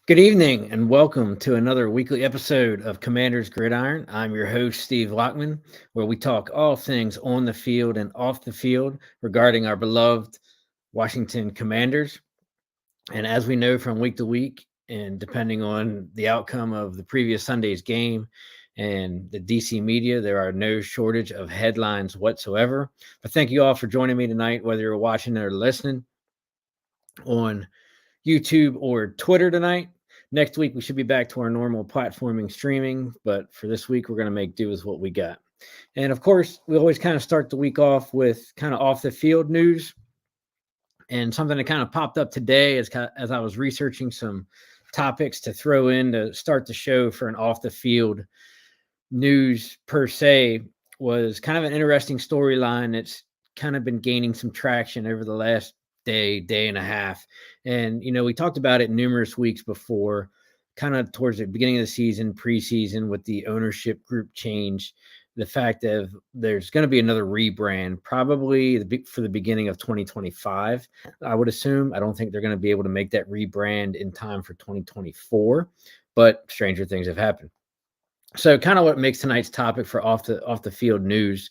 Good evening and welcome to another weekly episode of Commanders Gridiron. I'm your host, Steve Lockman, where we talk all things on the field and off the field regarding our beloved Washington Commanders. And as we know from week to week, and depending on the outcome of the previous Sunday's game and the DC media, there are no shortage of headlines whatsoever. But thank you all for joining me tonight, whether you're watching or listening on YouTube or Twitter tonight. Next week, we should be back to our normal platforming streaming, but for this week, we're going to make do with what we got. And of course, we always kind of start the week off with kind of off the field news. And something that kind of popped up today as I was researching some topics to throw in to start the show for an off the field news per se was kind of an interesting storyline that's kind of been gaining some traction over the last day and a half. And, we talked about it numerous weeks before, kind of towards the beginning of the season, preseason, with the ownership group change, the fact that there's going to be another rebrand, probably for the beginning of 2025, I would assume. I don't think they're going to be able to make that rebrand in time for 2024, but stranger things have happened. So kind of what makes tonight's topic for off the field news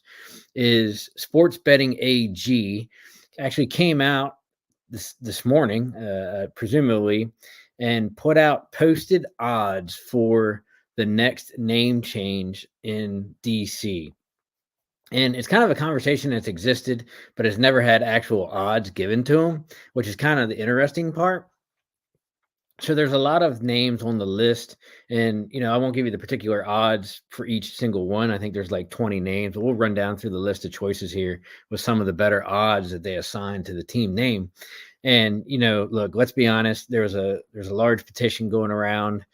is Sports Betting AG actually came out this morning, presumably, and posted odds for the next name change in DC. And it's kind of a conversation that's existed, but has never had actual odds given to them, which is kind of the interesting part. So there's a lot of names on the list, and I won't give you the particular odds for each single one. I think there's like 20 names, but we'll run down through the list of choices here with some of the better odds that they assign to the team name. And look, let's be honest. There's a large petition going around.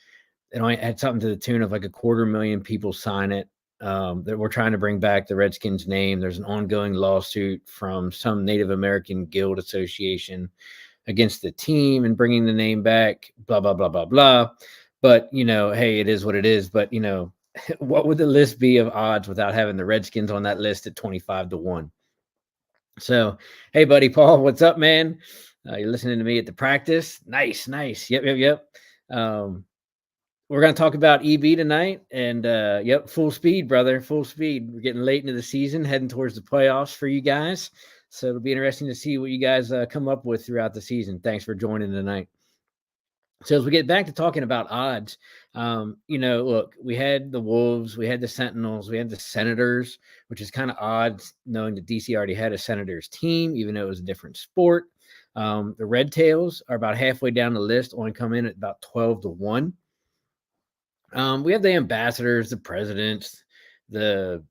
It only had something to the tune of like 250,000 people sign it. That we're trying to bring back the Redskins name. There's an ongoing lawsuit from some Native American Guild Association against the team and bringing the name back, blah, blah, blah, blah, blah. But, hey, it is what it is. But, what would the list be of odds without having the Redskins on that list at 25-1? So, hey, buddy, Paul, what's up, man? You're listening to me at the practice. Nice. Yep. We're going to talk about EB tonight. And, full speed, brother, full speed. We're getting late into the season, heading towards the playoffs for you guys. So it'll be interesting to see what you guys come up with throughout the season. Thanks for joining tonight. So as we get back to talking about odds, look, we had the Wolves, we had the Sentinels, we had the Senators, which is kind of odd knowing that DC already had a Senators team, even though it was a different sport. The Red Tails are about halfway down the list, only come in at about 12-1. We have the Ambassadors, the Presidents, the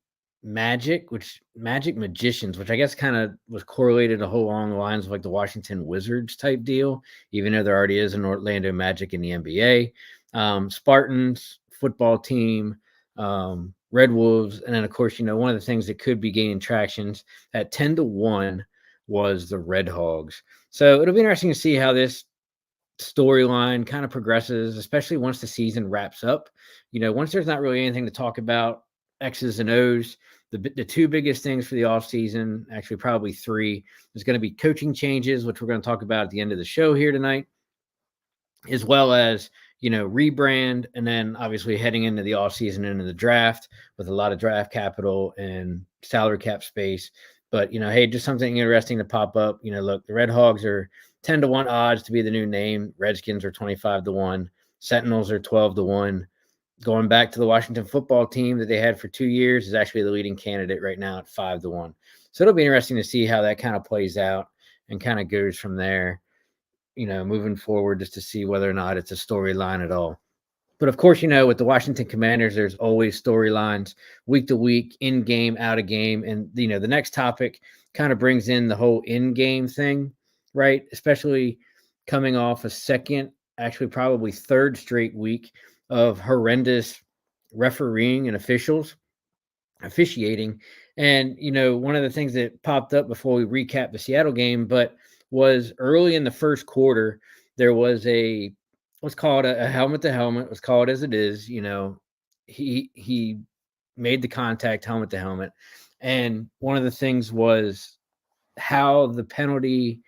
Magic Magicians, which I guess kind of was correlated a whole along the lines of like the Washington Wizards type deal, even though there already is an Orlando Magic in the NBA. Spartans, football team, Red Wolves, and then of course, one of the things that could be gaining tractions at 10-1 was the Red Hogs. So it'll be interesting to see how this storyline kind of progresses, especially once the season wraps up. Once there's not really anything to talk about, X's and O's, the two biggest things for the offseason, actually probably three, is going to be coaching changes, which we're going to talk about at the end of the show here tonight, as well as, rebrand, and then obviously heading into the offseason and into the draft with a lot of draft capital and salary cap space. But, hey, just something interesting to pop up. Look, the Red Hogs are 10-1 odds to be the new name. Redskins are 25-1. Sentinels are 12-1. Going back to the Washington football team that they had for 2 years is actually the leading candidate right now at 5-1. So it'll be interesting to see how that kind of plays out and kind of goes from there, moving forward, just to see whether or not it's a storyline at all. But of course, with the Washington Commanders, there's always storylines week to week, in game, out of game. And, the next topic kind of brings in the whole in game thing, right? Especially coming off a second, actually, probably third straight week of horrendous refereeing and officiating. And, one of the things that popped up before we recap the Seattle game, but was early in the first quarter, there was let's call it a helmet to helmet. Let's call it as it is. He made the contact helmet to helmet. And one of the things was how the penalty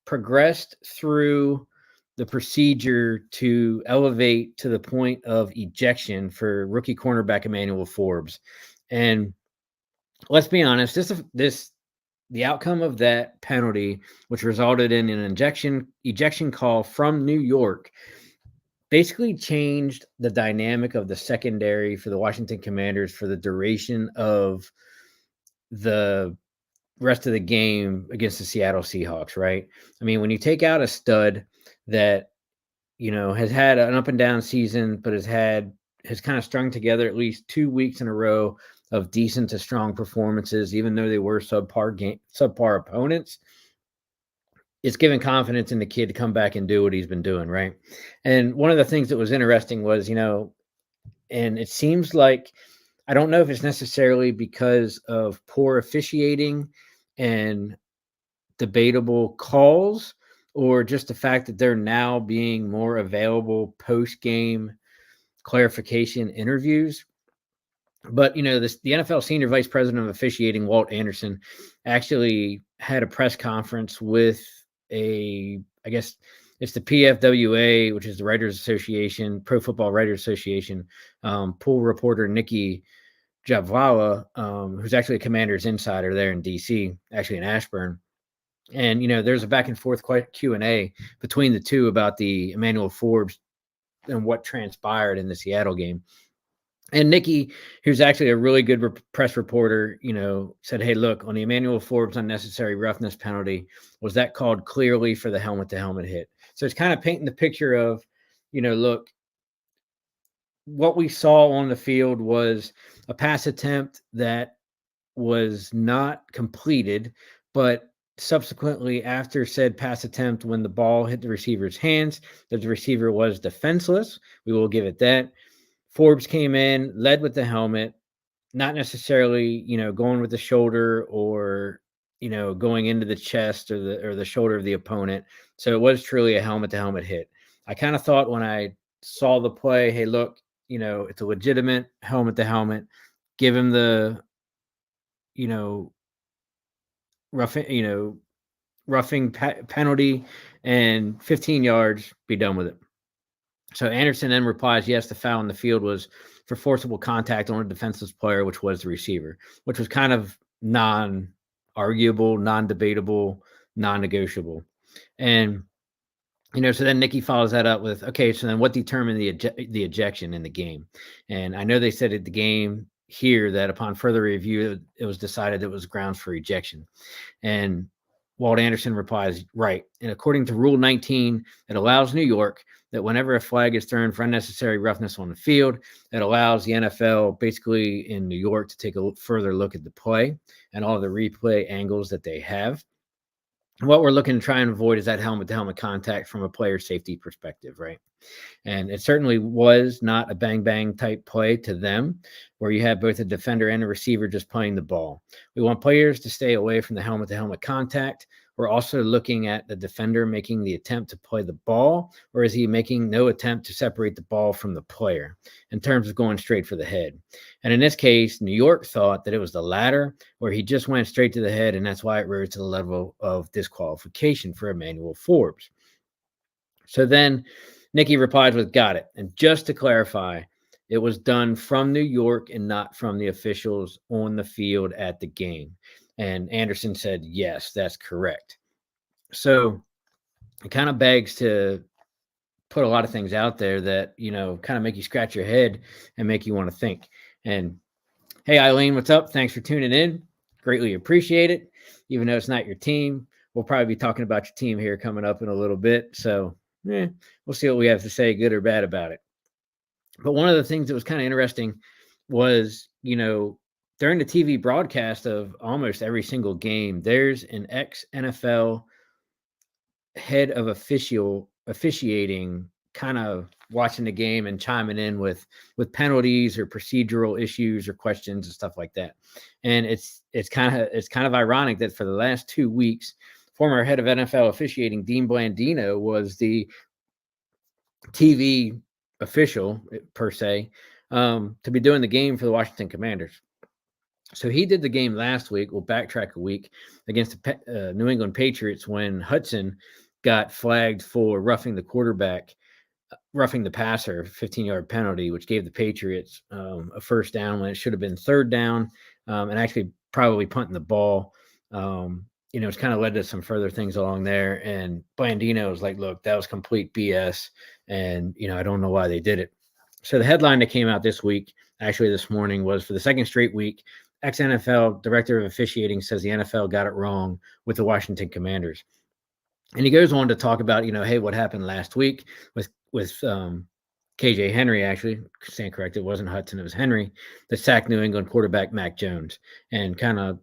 progressed through the procedure to elevate to the point of ejection for rookie cornerback Emmanuel Forbes. And let's be honest, the outcome of that penalty, which resulted in an ejection call from New York, basically changed the dynamic of the secondary for the Washington Commanders for the duration of the rest of the game against the Seattle Seahawks, right? I mean, when you take out a stud that, has had an up and down season, but has kind of strung together at least 2 weeks in a row of decent to strong performances, even though they were subpar opponents, it's given confidence in the kid to come back and do what he's been doing, right? And one of the things that was interesting was, and it seems like, I don't know if it's necessarily because of poor officiating and debatable calls, or just the fact that they're now being more available post-game clarification interviews. But, the NFL senior vice president of officiating, Walt Anderson, actually had a press conference with I guess it's the PFWA, which is the Writers Association, Pro Football Writers Association, pool reporter Nikki Javala, who's actually a Commanders insider there in DC, actually in Ashburn. And, there's a back and forth Q&A between the two about the Emmanuel Forbes and what transpired in the Seattle game. And Nikki, who's actually a really good press reporter, said, hey, look, on the Emmanuel Forbes unnecessary roughness penalty, was that called clearly for the helmet-to-helmet hit? So it's kind of painting the picture of, look, what we saw on the field was a pass attempt that was not completed, but subsequently after said pass attempt, when the ball hit the receiver's hands, that the receiver was defenseless. We will give it that. Forbes came in, led with the helmet, not necessarily, going with the shoulder or, going into the chest or the shoulder of the opponent. So it was truly a helmet-to-helmet hit. I kind of thought when I saw the play, hey, look, it's a legitimate helmet-to-helmet. Give him the, roughing penalty and 15 yards, be done with it. So Anderson then replies, yes, the foul on the field was for forcible contact on a defenseless player, which was the receiver, which was kind of non-arguable, non-debatable, non-negotiable. And, so then Nikki follows that up with, okay, so then what determined the ejection in the game? And I know they said at the game here that upon further review, it was decided that it was grounds for ejection. And Walt Anderson replies, right. And according to Rule 19, it allows New York that whenever a flag is thrown for unnecessary roughness on the field, it allows the NFL basically in New York to take a further look at the play and all the replay angles that they have. And what we're looking to try and avoid is that helmet-to-helmet contact from a player safety perspective, right? And it certainly was not a bang-bang type play to them, where you have both a defender and a receiver just playing the ball. We want players to stay away from the helmet-to-helmet contact. We're also looking at the defender making the attempt to play the ball, or is he making no attempt to separate the ball from the player in terms of going straight for the head? And in this case, New York thought that it was the latter, where he just went straight to the head, and that's why it rose to the level of disqualification for Emmanuel Forbes. So then Nikki replied with, got it. And just to clarify, it was done from New York and not from the officials on the field at the game. And Anderson said, yes, that's correct. So it kind of begs to put a lot of things out there that, kind of make you scratch your head and make you want to think. And hey, Eileen, what's up? Thanks for tuning in. Greatly appreciate it. Even though it's not your team, we'll probably be talking about your team here coming up in a little bit. So we'll see what we have to say, good or bad, about it. But one of the things that was kind of interesting was, during the TV broadcast of almost every single game, there's an ex NFL head of officiating kind of watching the game and chiming in with penalties or procedural issues or questions and stuff like that. And it's kind of ironic that for the last 2 weeks, former head of NFL officiating Dean Blandino was the TV official per se, to be doing the game for the Washington Commanders. So he did the game last week. We'll backtrack a week against the New England Patriots when Hudson got flagged for roughing the passer, 15-yard penalty, which gave the Patriots a first down when it should have been third down, and actually probably punting the ball. It's kind of led to some further things along there. And Blandino was like, look, that was complete BS. And, I don't know why they did it. So the headline that came out this week, actually this morning, was for the second straight week, ex-NFL director of officiating says the NFL got it wrong with the Washington Commanders. And he goes on to talk about, hey, what happened last week with KJ Henry, actually, stand correct, it wasn't Hudson, it was Henry, that sacked New England quarterback Mac Jones, and kind of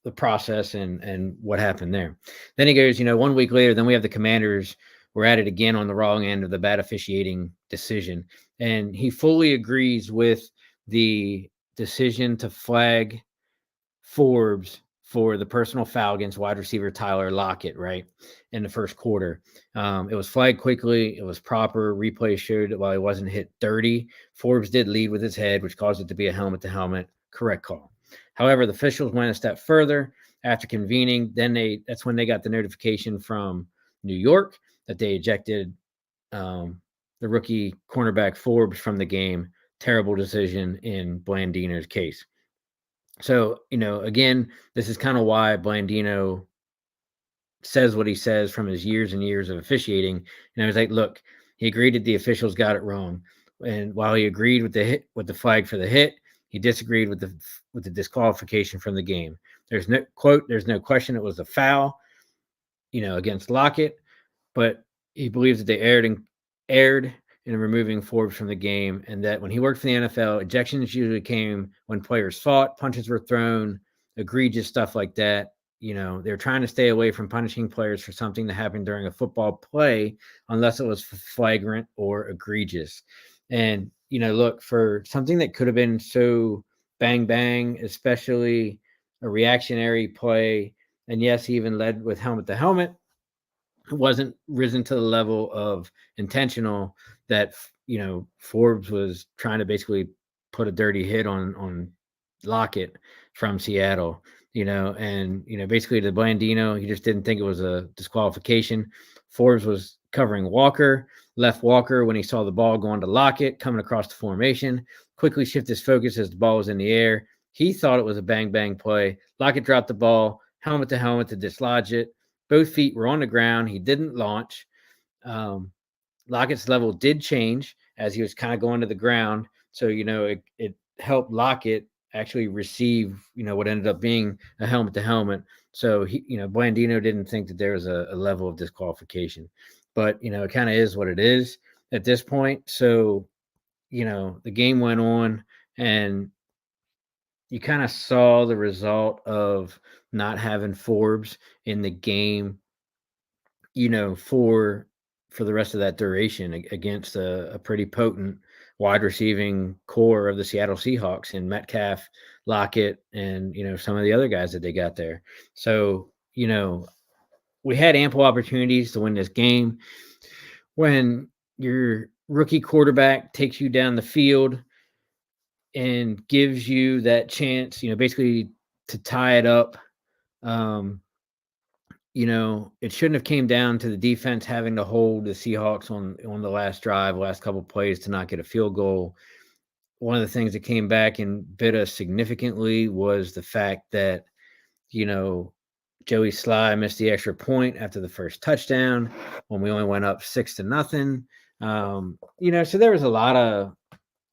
the process and what happened there. Then he goes, 1 week later, then we have the Commanders. We're at it again on the wrong end of the bad officiating decision. And he fully agrees with the decision to flag Forbes for the personal foul against wide receiver Tyler Lockett, right, in the first quarter. It was flagged quickly. It was proper. Replay showed that while he wasn't hit dirty, Forbes did lead with his head, which caused it to be a helmet-to-helmet. Correct call. However, the officials went a step further after convening. That's when they got the notification from New York that they ejected the rookie cornerback Forbes from the game. Terrible decision in Blandino's case. So, again, this is kind of why Blandino says what he says from his years and years of officiating. And I was like, look, he agreed that the officials got it wrong. And while he agreed with the flag for the hit, he disagreed with the disqualification from the game. There's no question it was a foul, against Lockett, but he believes that they erred in removing Forbes from the game, and that when he worked for the NFL, ejections usually came when players fought, punches were thrown, egregious stuff like that. They're trying to stay away from punishing players for something that happened during a football play, unless it was flagrant or egregious. And, look, for something that could have been so bang, bang, especially a reactionary play, and yes, he even led with helmet to helmet, it wasn't risen to the level of intentional that, Forbes was trying to basically put a dirty hit on Lockett from Seattle, and, basically the Blandino, he just didn't think it was a disqualification. Forbes was covering Walker, left Walker when he saw the ball going to Lockett coming across the formation, quickly shift his focus as the ball was in the air. He thought it was a bang, bang play. Lockett dropped the ball, helmet to helmet to dislodge it. Both feet were on the ground. He didn't launch. Lockett's level did change as he was kind of going to the ground. So, it helped Lockett actually receive, what ended up being a helmet to helmet. So, Blandino didn't think that there was a level of disqualification. But, it kind of is what it is at this point. So, the game went on, and you kind of saw the result of not having Forbes in the game, for the rest of that duration against a pretty potent wide receiving core of the Seattle Seahawks and Metcalf, Lockett, and, some of the other guys that they got there. So, we had ample opportunities to win this game. When your rookie quarterback takes you down the field and gives you that chance, basically to tie it up, it shouldn't have came down to the defense having to hold the Seahawks on the last drive, last couple of plays to not get a field goal. One of the things that came back and bit us significantly was the fact that, Joey Sly missed the extra point after the first touchdown when we only went up 6-0. So there was a lot of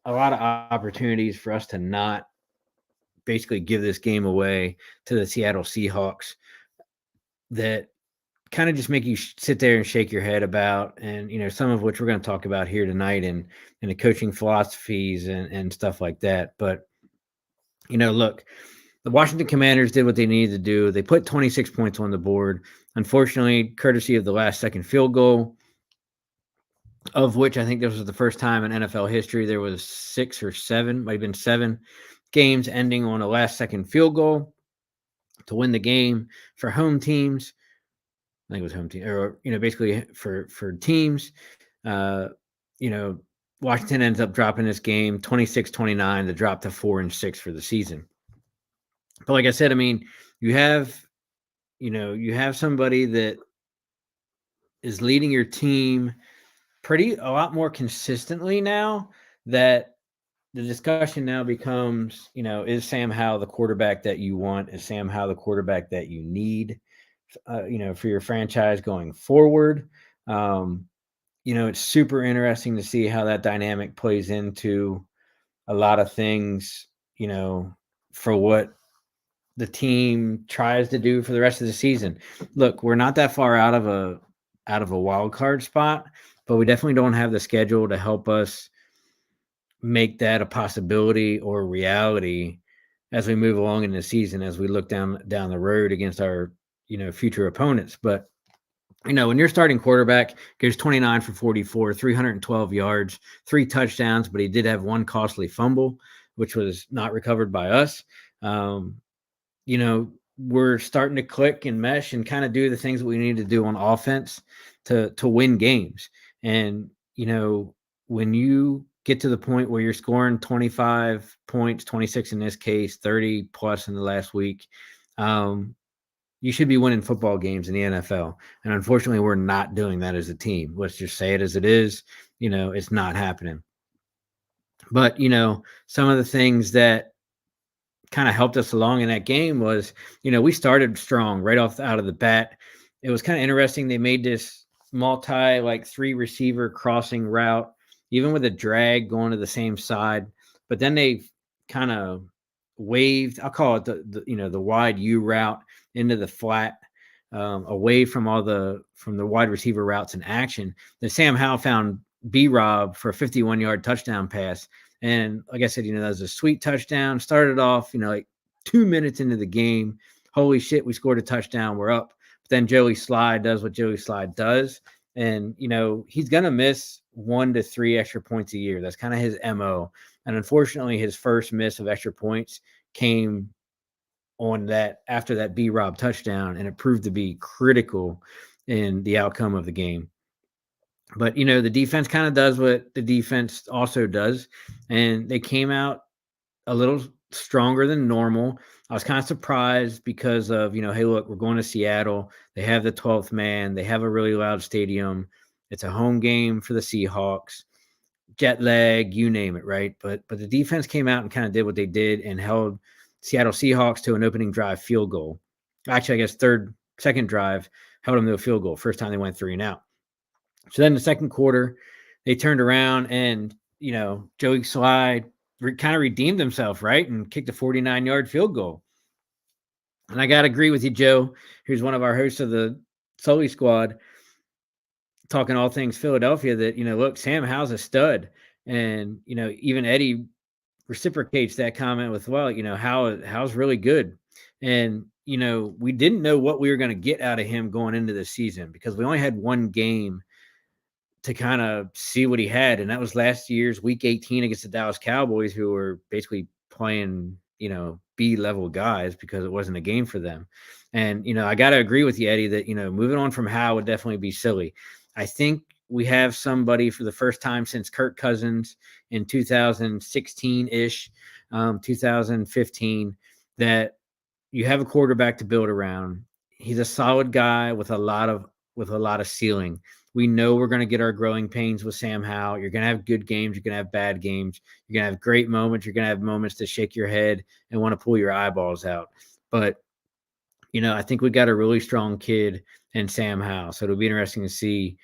opportunities for us to not basically give this game away to the Seattle Seahawks that kind of just make you sit there and shake your head about, and some of which we're going to talk about here tonight, and the coaching philosophies and stuff like that. But look, the Washington Commanders did what they needed to do. They put 26 points on the board. Unfortunately, courtesy of the last second field goal, of which I think this was the first time in NFL history there was 6 or 7, might have been 7 games ending on a last second field goal to win the game for home teams. I think it was home team, or basically for teams. Uh, Washington ends up dropping this game 26-29 to drop to 4-6 for the season. But like I said, I mean, you have somebody that is leading your team a lot more consistently now, that the discussion now becomes, is Sam Howell the quarterback that you want? Is Sam Howell the quarterback that you need, for your franchise going forward? It's super interesting to see how that dynamic plays into a lot of things, for what the team tries to do for the rest of the season. Look, we're not that far out of a wild card spot, but we definitely don't have the schedule to help us make that a possibility or reality as we move along in the season, as we look down the road against our future opponents. But when your starting quarterback goes 29 for 44, 312 yards, 3 touchdowns, but he did have 1 costly fumble, which was not recovered by us. We're starting to click and mesh and kind of do the things that we need to do on offense to win games. And, when you get to the point where you're scoring 25 points, 26 in this case, 30 plus in the last week, you should be winning football games in the NFL. And unfortunately, we're not doing that as a team. Let's just say it as it is. It's not happening. But, some of the things that kind of helped us along in that game was, we started strong right out of the bat. It was kind of interesting. They made this 3 receiver crossing route, even with a drag going to the same side. But then they kind of waved, I'll call it the wide U route into the flat, away from the wide receiver routes in action. Then Sam Howell found B-Rob for a 51-yard touchdown pass. And like I said, that was a sweet touchdown. Started off, like 2 minutes into the game. Holy shit, we scored a touchdown. We're up. But then Joey Slide does what Joey Slide does. And, he's going to miss 1 to 3 extra points a year. That's kind of his MO. And unfortunately, his first miss of extra points came on that after that B-Rob touchdown, and it proved to be critical in the outcome of the game. But, the defense kind of does what the defense also does, and they came out a little stronger than normal. I was kind of surprised because of, hey, look, we're going to Seattle. They have the 12th man. They have a really loud stadium. It's a home game for the Seahawks. Jet lag, you name it, right? But the defense came out and kind of did what they did and held Seattle Seahawks to an opening drive field goal. Actually, I guess second drive held them to a field goal. First time they went 3 and out. So then the second quarter, they turned around and, Joey Slide kind of redeemed himself, right? And kicked a 49-yard field goal. And I got to agree with you, Joe, who's one of our hosts of the Sully Squad, talking all things Philadelphia, that, look, Sam Howell's a stud. And, even Eddie reciprocates that comment with, well, Howell's really good. And, we didn't know what we were going to get out of him going into the season because we only had 1 game to kind of see what he had. And that was last year's week 18 against the Dallas Cowboys, who were basically playing, B-level guys because it wasn't a game for them. And, I got to agree with you, Eddie, that, moving on from Howell would definitely be silly. I think we have somebody for the first time since Kirk Cousins in 2016-ish, 2015, that you have a quarterback to build around. He's a solid guy with a lot of ceiling. We know we're going to get our growing pains with Sam Howell. You're going to have good games. You're going to have bad games. You're going to have great moments. You're going to have moments to shake your head and want to pull your eyeballs out. But, I think we got a really strong kid in Sam Howell. So it'll be interesting to see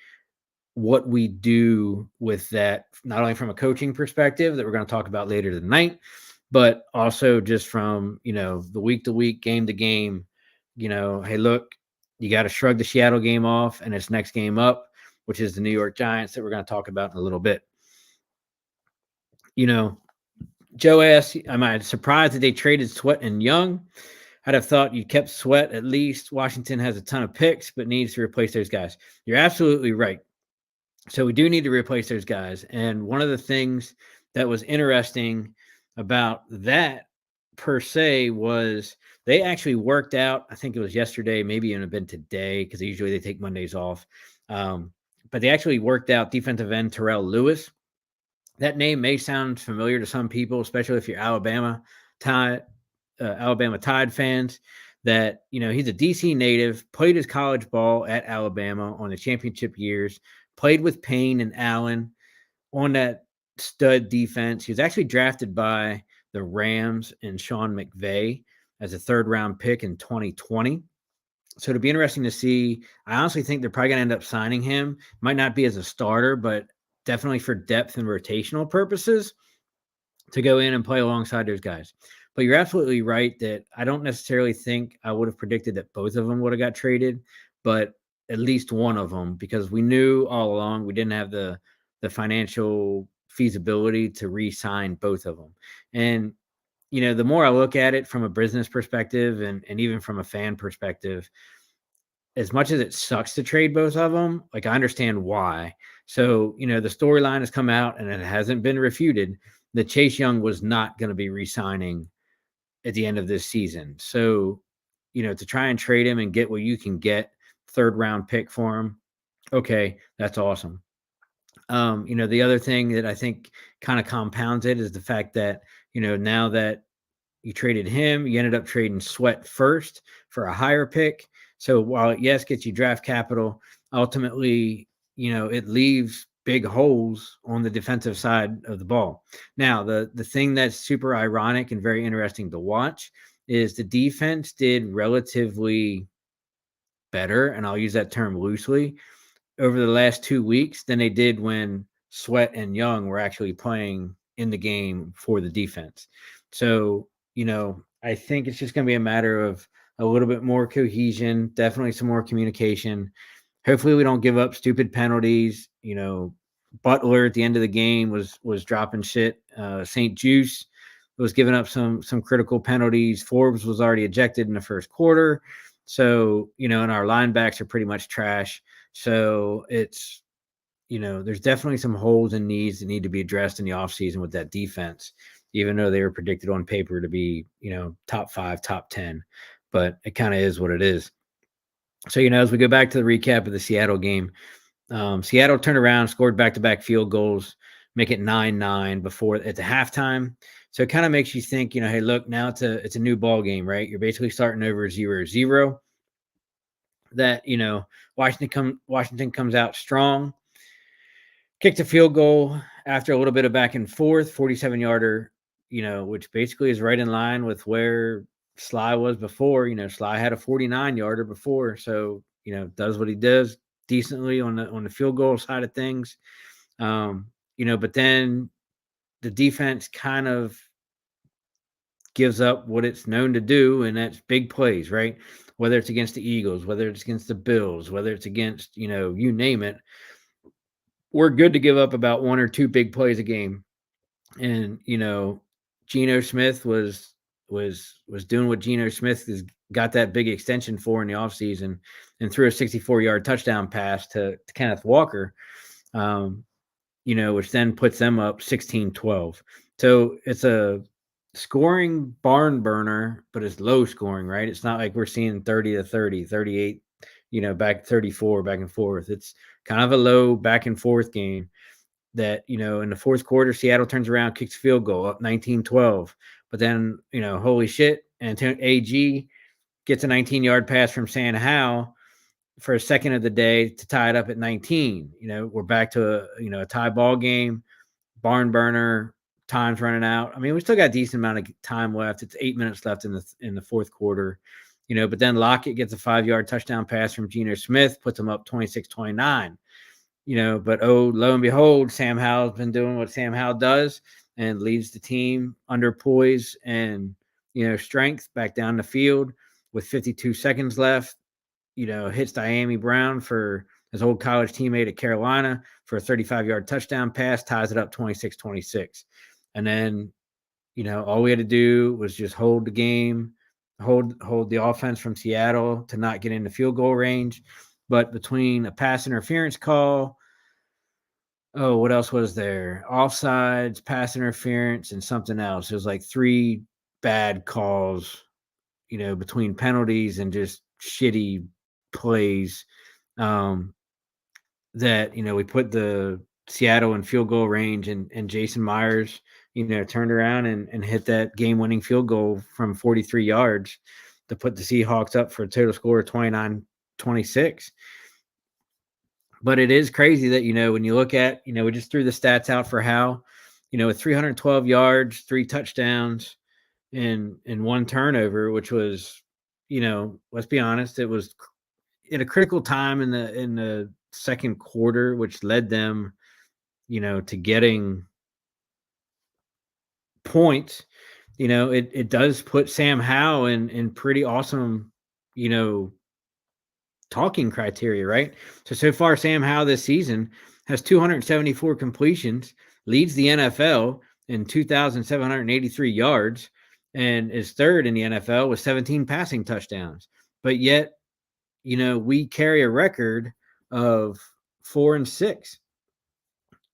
what we do with that, not only from a coaching perspective that we're going to talk about later tonight, but also just from, the week to week, game to game, hey, look, you got to shrug the Seattle game off and its next game up, which is the New York Giants that we're going to talk about in a little bit. You know, Joe asked, am I surprised that they traded Sweat and Young? I'd have thought you kept Sweat at least. Washington has a ton of picks, but needs to replace those guys. You're absolutely right. So we do need to replace those guys. And one of the things that was interesting about that per se was they actually worked out. I think it was yesterday, maybe it had been today, because usually they take Mondays off. But they actually worked out defensive end Terrell Lewis. That name may sound familiar to some people, especially if you're Alabama Tide fans. That he's a DC native, played his college ball at Alabama on the championship years, played with Payne and Allen on that stud defense. He was actually drafted by the Rams and Sean McVay as a third-round pick in 2020. So it'll be interesting to see. I honestly think they're probably going to end up signing him. Might not be as a starter, but definitely for depth and rotational purposes to go in and play alongside those guys. But you're absolutely right that I don't necessarily think I would have predicted that both of them would have got traded, but at least one of them, because we knew all along we didn't have the financial feasibility to re-sign both of them. And the more I look at it from a business perspective and even from a fan perspective, as much as it sucks to trade both of them, like I understand why. So, the storyline has come out and it hasn't been refuted that Chase Young was not going to be re-signing at the end of this season. So, to try and trade him and get what you can get, third round pick for him, okay, that's awesome. The other thing that I think kind of compounds it is the fact that, now that you traded him, you ended up trading Sweat first for a higher pick. So while it, yes, gets you draft capital, ultimately, it leaves big holes on the defensive side of the ball. Now, the thing that's super ironic and very interesting to watch is the defense did relatively better, and I'll use that term loosely, over the last 2 weeks than they did when Sweat and Young were actually playing in the game for the defense. So, I think it's just going to be a matter of a little bit more cohesion, definitely some more communication. Hopefully we don't give up stupid penalties. Butler at the end of the game was dropping shit. St. Juice was giving up some critical penalties. Forbes was already ejected in the first quarter. So, and our linebacks are pretty much trash. So it's, there's definitely some holes and needs that need to be addressed in the offseason with that defense, even though they were predicted on paper to be, top 5, top 10. But it kind of is what it is. So, as we go back to the recap of the Seattle game, Seattle turned around, scored back-to-back field goals, make it 9-9 before at the halftime. So it kind of makes you think, hey, look, now it's a new ball game, right? You're basically starting over 0-0. That Washington comes out strong, kicked a field goal after a little bit of back and forth, 47-yarder, which basically is right in line with where Sly was before. Sly had a 49-yarder before, so does what he does decently on the field goal side of things. But then the defense kind of gives up what it's known to do, and that's big plays, right? Whether it's against the Eagles, whether it's against the Bills, whether it's against, you name it, we're good to give up about one or two big plays a game. And, Geno Smith was doing what Geno Smith has got that big extension for in the offseason and threw a 64-yard touchdown pass to Kenneth Walker, which then puts them up 16-12. So it's a scoring barn burner, but it's low scoring, right? It's not like we're seeing 30-30, 38, back 34, back and forth. It's kind of a low back and forth game that, in the fourth quarter, Seattle turns around, kicks field goal up 19-12. But then, holy shit, and AG gets a 19-yard pass from Sam Howell for a second of the day to tie it up at 19. We're back to a tie ball game, barn burner, time's running out. I mean, we still got a decent amount of time left. It's 8 minutes left in the fourth quarter, but then Lockett gets a 5-yard touchdown pass from Geno Smith, puts them up 26-29. But lo and behold, Sam Howell's been doing what Sam Howell does and leads the team under poise and, strength back down the field with 52 seconds left. hits Diami Brown for his old college teammate at Carolina for a 35-yard touchdown pass, ties it up 26-26. And then, all we had to do was just hold the game, hold the offense from Seattle to not get into field goal range. But between a pass interference call, what else was there? Offsides, pass interference, and something else. It was like 3 bad calls, between penalties and just shitty plays. Um, that we put the Seattle in field goal range, and Jason Myers, turned around and hit that game-winning field goal from 43 yards to put the Seahawks up for a total score of 29-26. But it is crazy that, when you look at, we just threw the stats out for how, with 312 yards, 3 touchdowns, and 1 turnover, which was, let's be honest, it was at a critical time in the second quarter, which led them, to getting points. It does put Sam Howell in pretty awesome, talking criteria, right? So far, Sam Howell this season has 274 completions, leads the NFL in 2,783 yards, and is third in the NFL with 17 passing touchdowns. But yet, we carry a record of 4-6.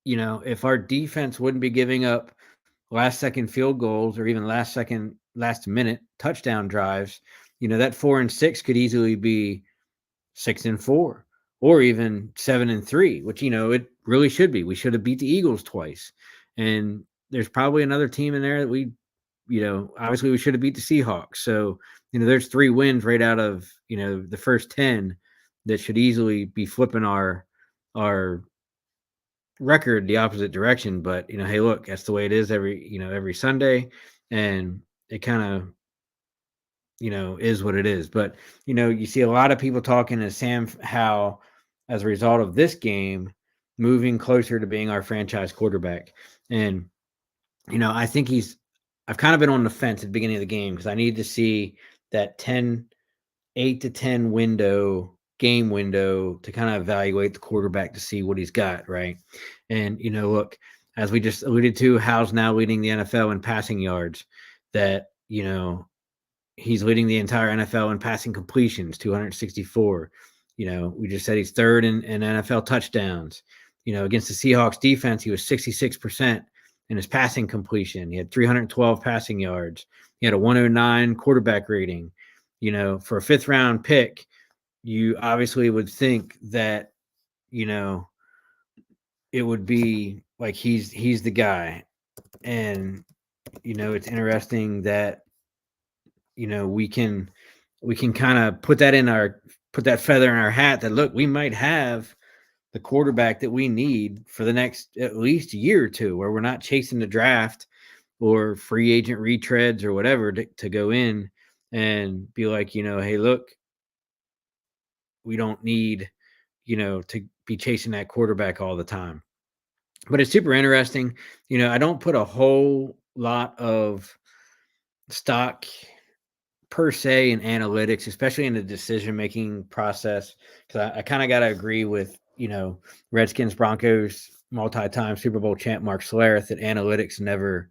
If our defense wouldn't be giving up last second field goals or even last minute touchdown drives, that 4-6 could easily be 6-4 or even 7-3, which, it really should be. We should have beat the Eagles twice. And there's probably another team in there that obviously we should have beat the Seahawks. So, there's 3 wins right out of, the first 10 that should easily be flipping our record the opposite direction. But, hey, look, that's the way it is every Sunday. And it kind of, is what it is. But, you see a lot of people talking to Sam Howell as a result of this game moving closer to being our franchise quarterback. And, I think I've kind of been on the fence at the beginning of the game because I need to see that 8 to 10 game window to kind of evaluate the quarterback to see what he's got, right? And, look, as we just alluded to, Howell's now leading the NFL in passing yards. That, he's leading the entire NFL in passing completions, 264. We just said he's third in NFL touchdowns. Against the Seahawks defense, he was 66% in his passing completion. He had 312 passing yards. He had a 109 quarterback rating. For a 5th round pick, you obviously would think that, it would be like he's the guy. And, it's interesting that, we can kind of put that feather in our hat that, look, we might have the quarterback that we need for the next at least year or two, where we're not chasing the draft or free agent retreads or whatever to go in and be like, hey, look, we don't need, to be chasing that quarterback all the time. But it's super interesting. I don't put a whole lot of stock per se in analytics, especially in the decision-making process, because I kind of got to agree with, Redskins, Broncos, multi-time Super Bowl champ Mark Schlereth that analytics never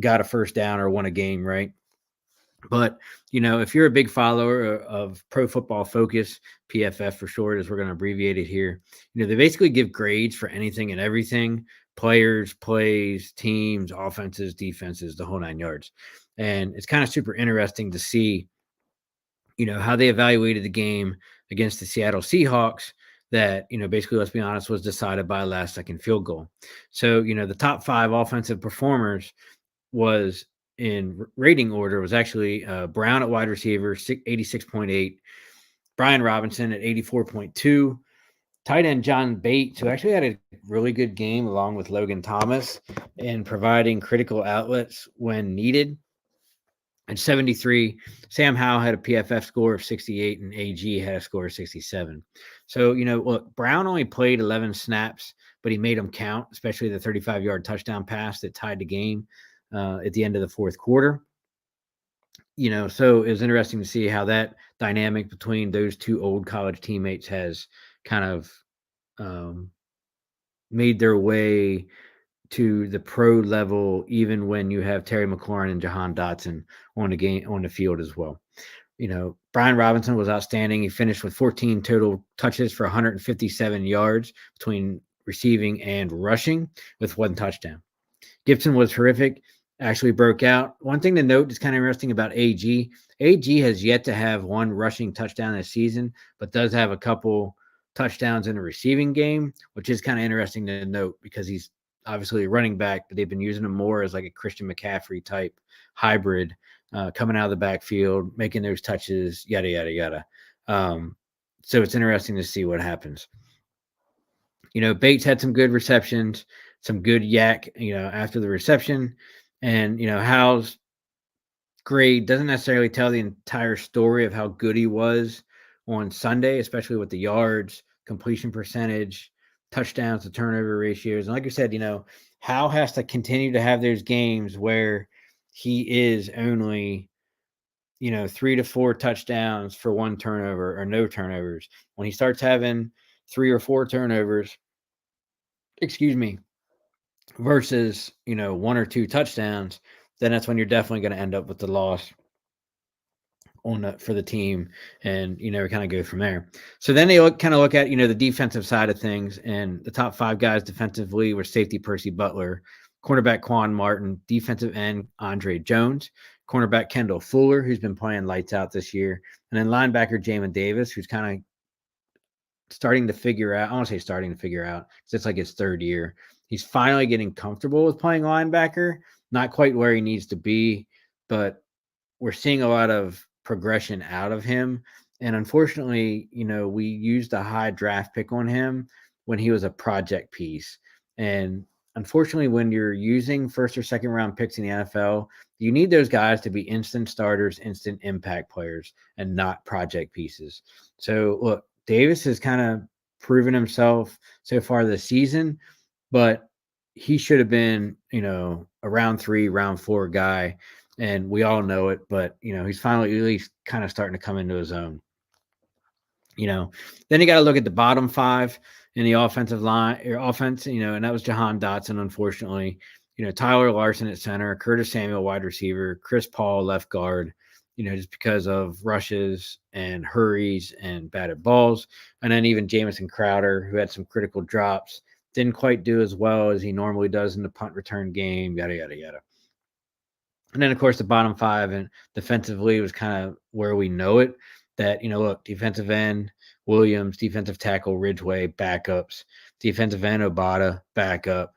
got a first down or won a game, right? But, if you're a big follower of Pro Football Focus, PFF for short, as we're going to abbreviate it here, they basically give grades for anything and everything: players, plays, teams, offenses, defenses, the whole 9 yards. And it's kind of super interesting to see, how they evaluated the game against the Seattle Seahawks that, basically, let's be honest, was decided by a last second field goal. So, the top 5 offensive performers was in rating order was actually Brown at wide receiver, 86.8, Brian Robinson at 84.2, tight end John Bates, who actually had a really good game along with Logan Thomas in providing critical outlets when needed, at 73. Sam Howell had a PFF score of 68 and AG had a score of 67. So, look, Brown only played 11 snaps, but he made them count, especially the 35-yard touchdown pass that tied the game at the end of the fourth quarter. So it was interesting to see how that dynamic between those two old college teammates has kind of um, made their way to the pro level, even when you have Terry McLaurin and Jahan Dotson on the field as well. Brian Robinson was outstanding. He finished with 14 total touches for 157 yards between receiving and rushing with one touchdown. Gibson was horrific, actually broke out. One thing to note is kind of interesting about AG. AG has yet to have one rushing touchdown this season, but does have a couple touchdowns in the receiving game, which is kind of interesting to note because he's obviously a running back, but they've been using him more as like a Christian McCaffrey type hybrid, coming out of the backfield, making those touches, yada, yada, yada. So it's interesting to see what happens. Bates had some good receptions, some good yak, after the reception. And, Hal's grade doesn't necessarily tell the entire story of how good he was on Sunday, especially with the yards, completion percentage, touchdowns to turnover ratios. And like I said, Hal has to continue to have those games where he is only, 3 to 4 touchdowns for one turnover or no turnovers. When he starts having 3 or 4 turnovers, excuse me, versus, 1 or 2 touchdowns, then that's when you're definitely going to end up with the loss for the team, and kind of go from there. So then they look at the defensive side of things, and the top 5 guys defensively were safety Percy Butler, cornerback Quan Martin, defensive end Andre Jones, cornerback Kendall Fuller, who's been playing lights out this year, and then linebacker Jamin Davis, who's kind of starting to figure out. I want to say starting to figure out because it's like his 3rd year. He's finally getting comfortable with playing linebacker. Not quite where he needs to be, but we're seeing a lot of progression out of him. And unfortunately, we used a high draft pick on him when he was a project piece. And unfortunately, when you're using 1st or 2nd round picks in the NFL, you need those guys to be instant starters, instant impact players, and not project pieces. So look, Davis has kind of proven himself so far this season, but he should have been, a round 3, round 4 guy, and we all know it. But he's finally at least kind of starting to come into his own. Then you got to look at the bottom 5 in the offensive line or offense, and that was Jahan Dotson, unfortunately. Tyler Larson at center, Curtis Samuel wide receiver, Chris Paul left guard, just because of rushes and hurries and batted balls. And then even Jamison Crowder, who had some critical drops, didn't quite do as well as he normally does in the punt return game, yada, yada, yada. And then, of course, the bottom 5 and defensively was kind of where we know it. That, look, defensive end, Williams, defensive tackle, Ridgeway, backups, defensive end, Obata, backup,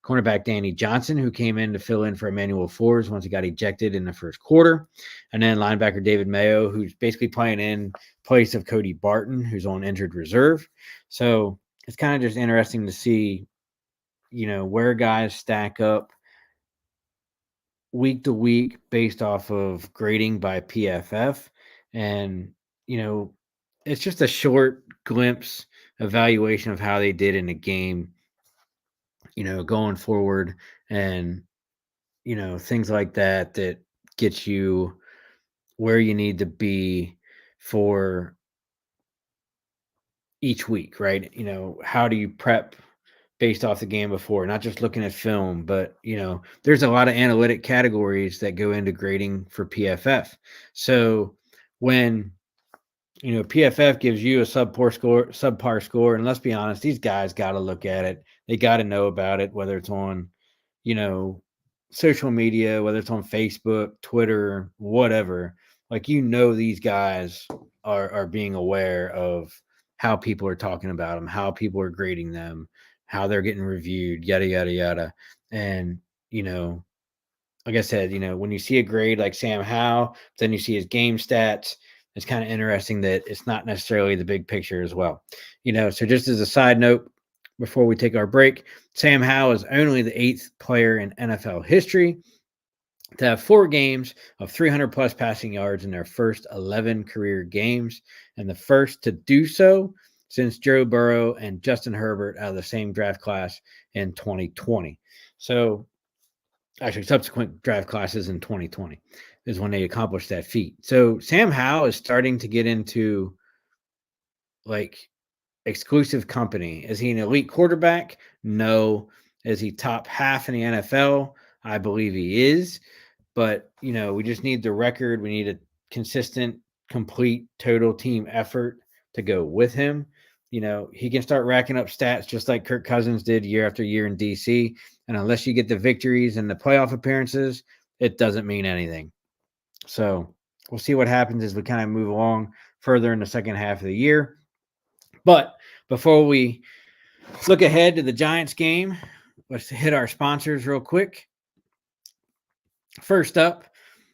cornerback Danny Johnson, who came in to fill in for Emmanuel Forbes once he got ejected in the 1st quarter. And then linebacker David Mayo, who's basically playing in place of Cody Barton, who's on injured reserve. So it's kind of just interesting to see, where guys stack up week to week based off of grading by PFF. And, it's just a short glimpse evaluation of how they did in the game, going forward, and, things like that gets you where you need to be for each week, right? How do you prep based off the game before, not just looking at film, but there's a lot of analytic categories that go into grading for PFF. So when PFF gives you a subpar score, and let's be honest, these guys got to look at it. They got to know about it, whether it's on, social media, whether it's on Facebook, Twitter, whatever. Like, these guys are being aware of how people are talking about them, how people are grading them, how they're getting reviewed, yada, yada, yada. And, like I said, when you see a grade like Sam Howell, then you see his game stats, it's kind of interesting that it's not necessarily the big picture as well. So just as a side note, before we take our break, Sam Howell is only the 8th player in NFL history to have 4 games of 300 plus passing yards in their first 11 career games, and the first to do so since Joe Burrow and Justin Herbert out of the same draft class in 2020. So actually subsequent draft classes in 2020. is when they accomplish that feat. So Sam Howell is starting to get into like exclusive company. Is he an elite quarterback? No. Is he top half in the NFL? I believe he is. But, we just need the record. We need a consistent, complete, total team effort to go with him. He can start racking up stats just like Kirk Cousins did year after year in DC. And unless you get the victories and the playoff appearances, it doesn't mean anything. So we'll see what happens as we kind of move along further in the second half of the year. But before we look ahead to the Giants game, let's hit our sponsors real quick. First up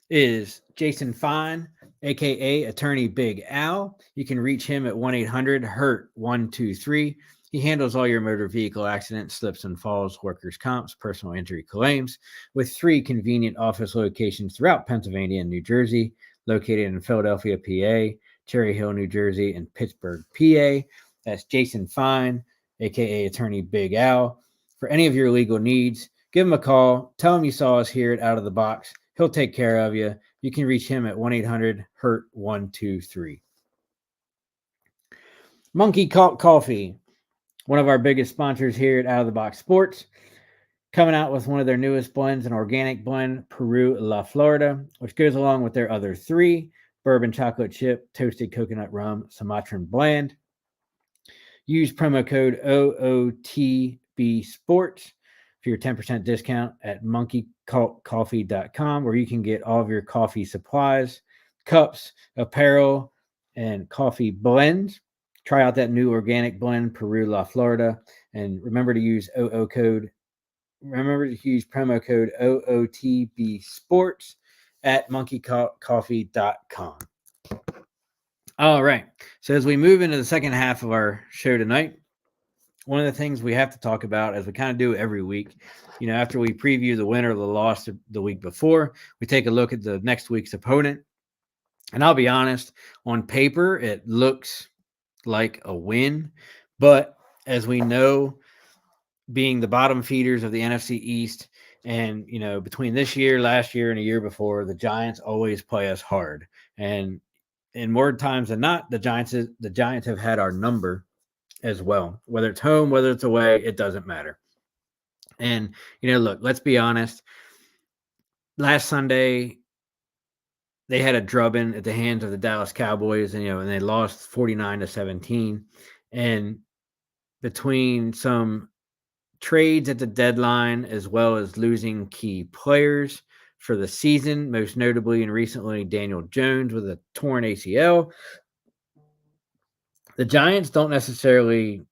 is Jason Fine, aka Attorney Big Al. You can reach him at 1-800-HURT-123. He handles all your motor vehicle accidents, slips and falls, workers' comps, personal injury claims, with 3 convenient office locations throughout Pennsylvania and New Jersey, located in Philadelphia, PA, Cherry Hill, New Jersey, and Pittsburgh, PA. That's Jason Fine, aka Attorney Big Al. For any of your legal needs, give him a call. Tell him you saw us here at Out of the Box. He'll take care of you. You can reach him at 1-800-HURT-123. Monkey Coffee, one of our biggest sponsors here at Out of the Box Sports, coming out with one of their newest blends, an organic blend, Peru La Florida, which goes along with their other 3, bourbon chocolate chip, toasted coconut rum, Sumatran blend. Use promo code OOTB Sports for your 10% discount at monkeycoffee.com, where you can get all of your coffee supplies, cups, apparel, and coffee blends. Try out that new organic blend, Peru La Florida, and remember to use promo code OOTB Sports at monkeycoffee.com. All right. So as we move into the second half of our show tonight, one of the things we have to talk about, as we kind of do every week, after we preview the winner or the loss the week before, we take a look at the next week's opponent. And I'll be honest, on paper, it looks like a win. But as we know, being the bottom feeders of the NFC East, and, between this year, last year, and a year before, the Giants always play us hard. And in more times than not, the Giants have had our number as well. Whether it's home, whether it's away, it doesn't matter. And, look, let's be honest. Last Sunday, they had a drubbing at the hands of the Dallas Cowboys, and they lost 49-17. And between some trades at the deadline, as well as losing key players for the season, most notably and recently Daniel Jones with a torn ACL, the Giants don't necessarily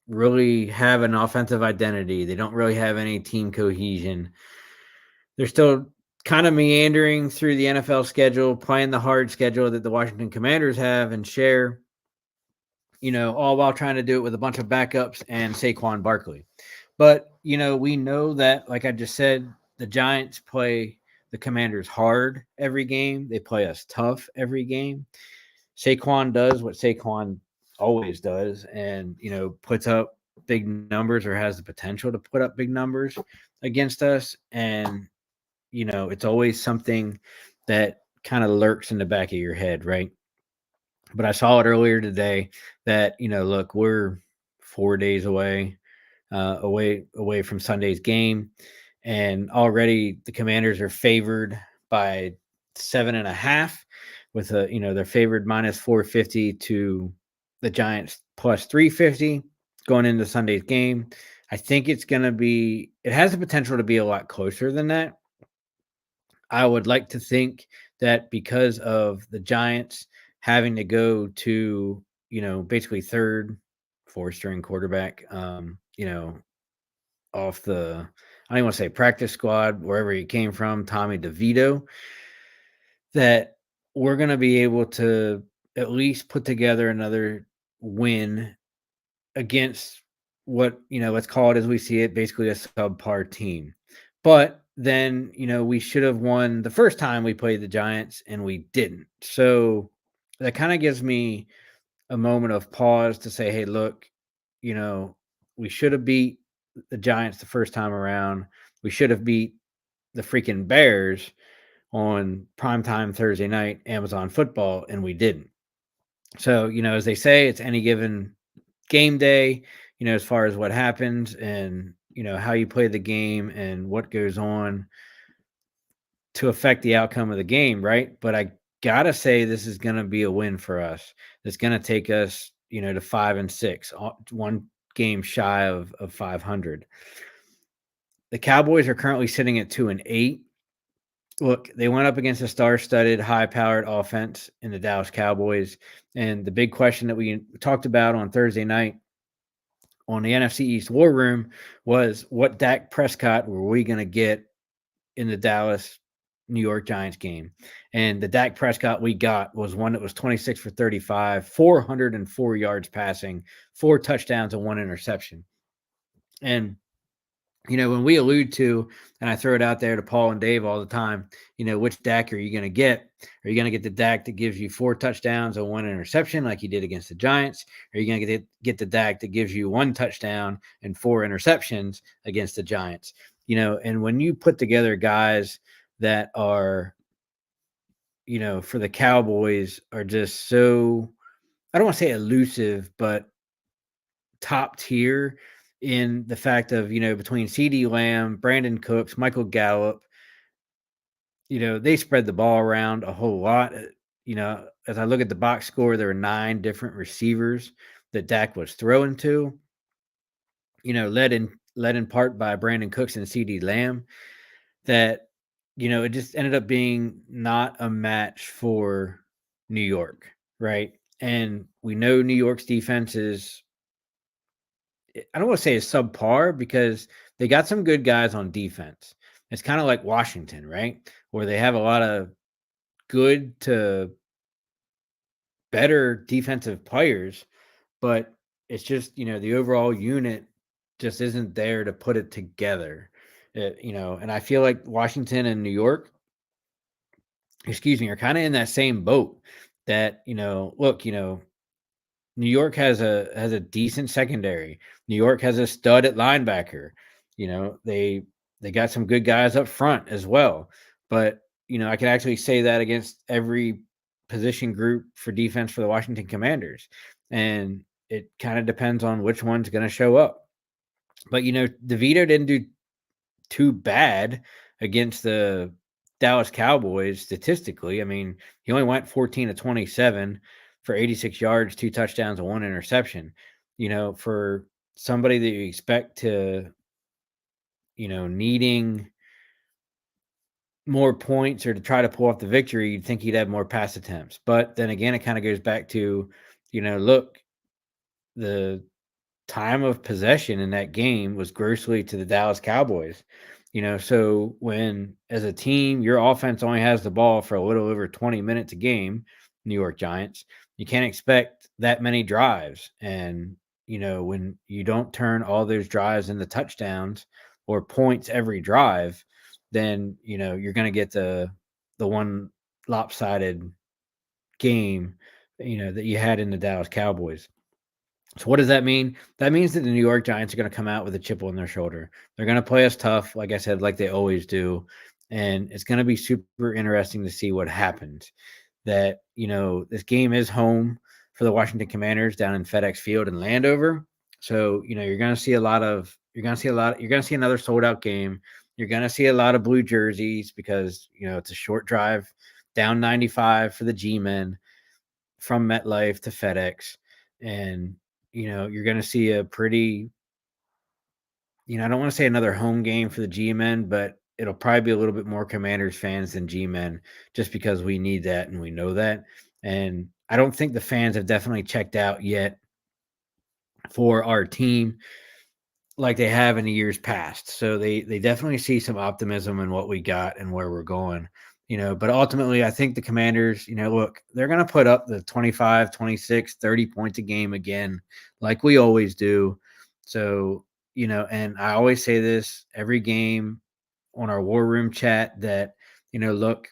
really have an offensive identity. They don't really have any team cohesion. They're still kind of meandering through the NFL schedule, playing the hard schedule that the Washington Commanders have and share, all while trying to do it with a bunch of backups and Saquon Barkley. But, we know that, like I just said, the Giants play the Commanders hard every game. They play us tough every game. Saquon does what Saquon always does and, puts up big numbers or has the potential to put up big numbers against us. And, it's always something that kind of lurks in the back of your head, right? But I saw it earlier today that, look, we're 4 days away from Sunday's game. And already the Commanders are favored by 7.5 with they're favored minus 450 to the Giants plus 350 going into Sunday's game. I think it has the potential to be a lot closer than that. I would like to think that because of the Giants having to go to, basically third, fourth string quarterback, off the, I don't even want to say practice squad, wherever he came from, Tommy DeVito, that we're going to be able to at least put together another win against what, let's call it as we see it, basically a subpar team. But then, we should have won the first time we played the Giants and we didn't. So that kind of gives me a moment of pause to say, hey, look, we should have beat the Giants the first time around. We should have beat the freaking Bears on primetime Thursday night Amazon football, and we didn't. So, as they say, it's any given game day, as far as what happens and, how you play the game and what goes on to affect the outcome of the game, right? But I gotta say, this is gonna be a win for us. It's gonna take us, to 5-6, one game shy of 500. The Cowboys are currently sitting at 2-8. Look, they went up against a star-studded, high-powered offense in the Dallas Cowboys, and the big question that we talked about on Thursday night on the NFC East War Room was, what Dak Prescott were we going to get in the Dallas New York Giants game? And the Dak Prescott we got was one that was 26 for 35, 404 yards passing, 4 touchdowns and 1 interception. And when we allude to, and I throw it out there to Paul and Dave all the time, which Dak are you going to get? Are you going to get the Dak that gives you 4 touchdowns and 1 interception like you did against the Giants? Or are you going to get the Dak that gives you 1 touchdown and 4 interceptions against the Giants? And when you put together guys that are, for the Cowboys are just so, I don't want to say elusive, but top tier in the fact of, between CD Lamb, Brandon Cooks, Michael Gallup, they spread the ball around a whole lot. As I look at the box score, there were 9 different receivers that Dak was throwing to, led in part by Brandon Cooks and CD Lamb, that, it just ended up being not a match for New York, right? And we know New York's defense is, I don't want to say is subpar, because they got some good guys on defense. It's kind of like Washington, right? Where they have a lot of good to better defensive players, but it's just, the overall unit just isn't there to put it together. And I feel like Washington and New York, are kind of in that same boat that, look, New York has a decent secondary. New York has a stud at linebacker. They got some good guys up front as well. But, I can actually say that against every position group for defense for the Washington Commanders. And it kind of depends on which one's going to show up. But, DeVito didn't do too bad against the Dallas Cowboys statistically. I mean, he only went 14 to 27 for 86 yards, 2 touchdowns, and 1 interception. For somebody that you expect to, needing more points or to try to pull off the victory, you'd think he'd have more pass attempts. But then again, it kind of goes back to, look, the time of possession in that game was grossly to the Dallas Cowboys. So when, as a team, your offense only has the ball for a little over 20 minutes a game, New York Giants, you can't expect that many drives. And, when you don't turn all those drives into touchdowns or points every drive, then, you're going to get the one lopsided game, that you had in the Dallas Cowboys. So what does that mean? That means that the New York Giants are going to come out with a chip on their shoulder. They're going to play us tough, like I said, like they always do. And it's going to be super interesting to see what happens. That, this game is home for the Washington Commanders down in FedEx Field in Landover. So, you're going to see you're going to see another sold out game. You're going to see a lot of blue jerseys because, it's a short drive down 95 for the G-men from MetLife to FedEx. And, you're going to see a pretty, I don't want to say another home game for the G-men, but it'll probably be a little bit more Commanders fans than G-men just because we need that and we know that. And I don't think the fans have definitely checked out yet for our team like they have in the years past. So they definitely see some optimism in what we got and where we're going. But ultimately, I think the Commanders, look, they're going to put up the 25, 26, 30 points a game again, like we always do. So, and I always say this every game on our War Room chat that, look,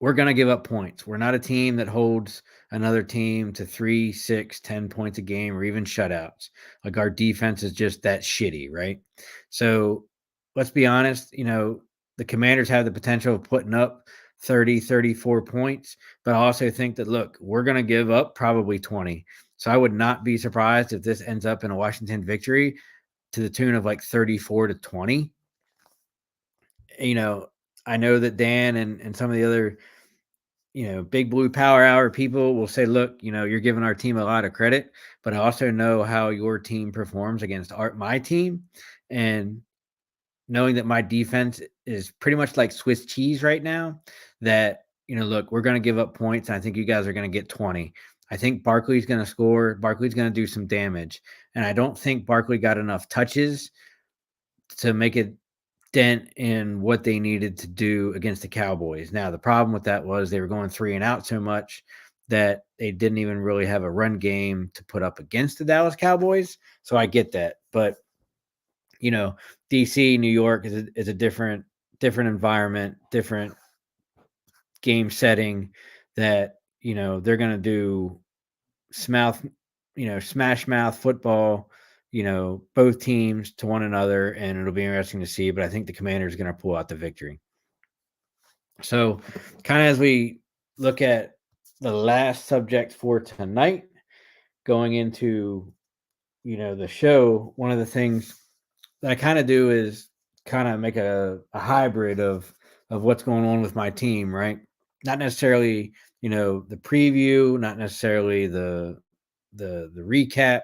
we're going to give up points. We're not a team that holds another team to 3, 6, 10 points a game or even shutouts. Like our defense is just that shitty, right? So let's be honest, the Commanders have the potential of putting up 30, 34 points, but I also think that, look, we're going to give up probably 20. So I would not be surprised if this ends up in a Washington victory to the tune of like 34-20. I know that Dan and some of the other, big blue power hour people will say, look, you're giving our team a lot of credit, but I also know how your team performs against my team. And knowing that my defense is pretty much like Swiss cheese right now, that, look, we're going to give up points. And I think you guys are going to get 20. I think Barkley's going to score. Barkley's going to do some damage. And I don't think Barkley got enough touches to make a dent in what they needed to do against the Cowboys. Now, the problem with that was they were going 3 and out so much that they didn't even really have a run game to put up against the Dallas Cowboys. So I get that. But DC, New York is a different environment, different game setting that, they're going to do smash mouth football, both teams to one another, and it'll be interesting to see, but I think the Commanders are going to pull out the victory. So kind of as we look at the last subject for tonight, going into, the show, one of the things that I kind of do is kind of make a hybrid of what's going on with my team, right? Not necessarily, the preview, not necessarily the recap,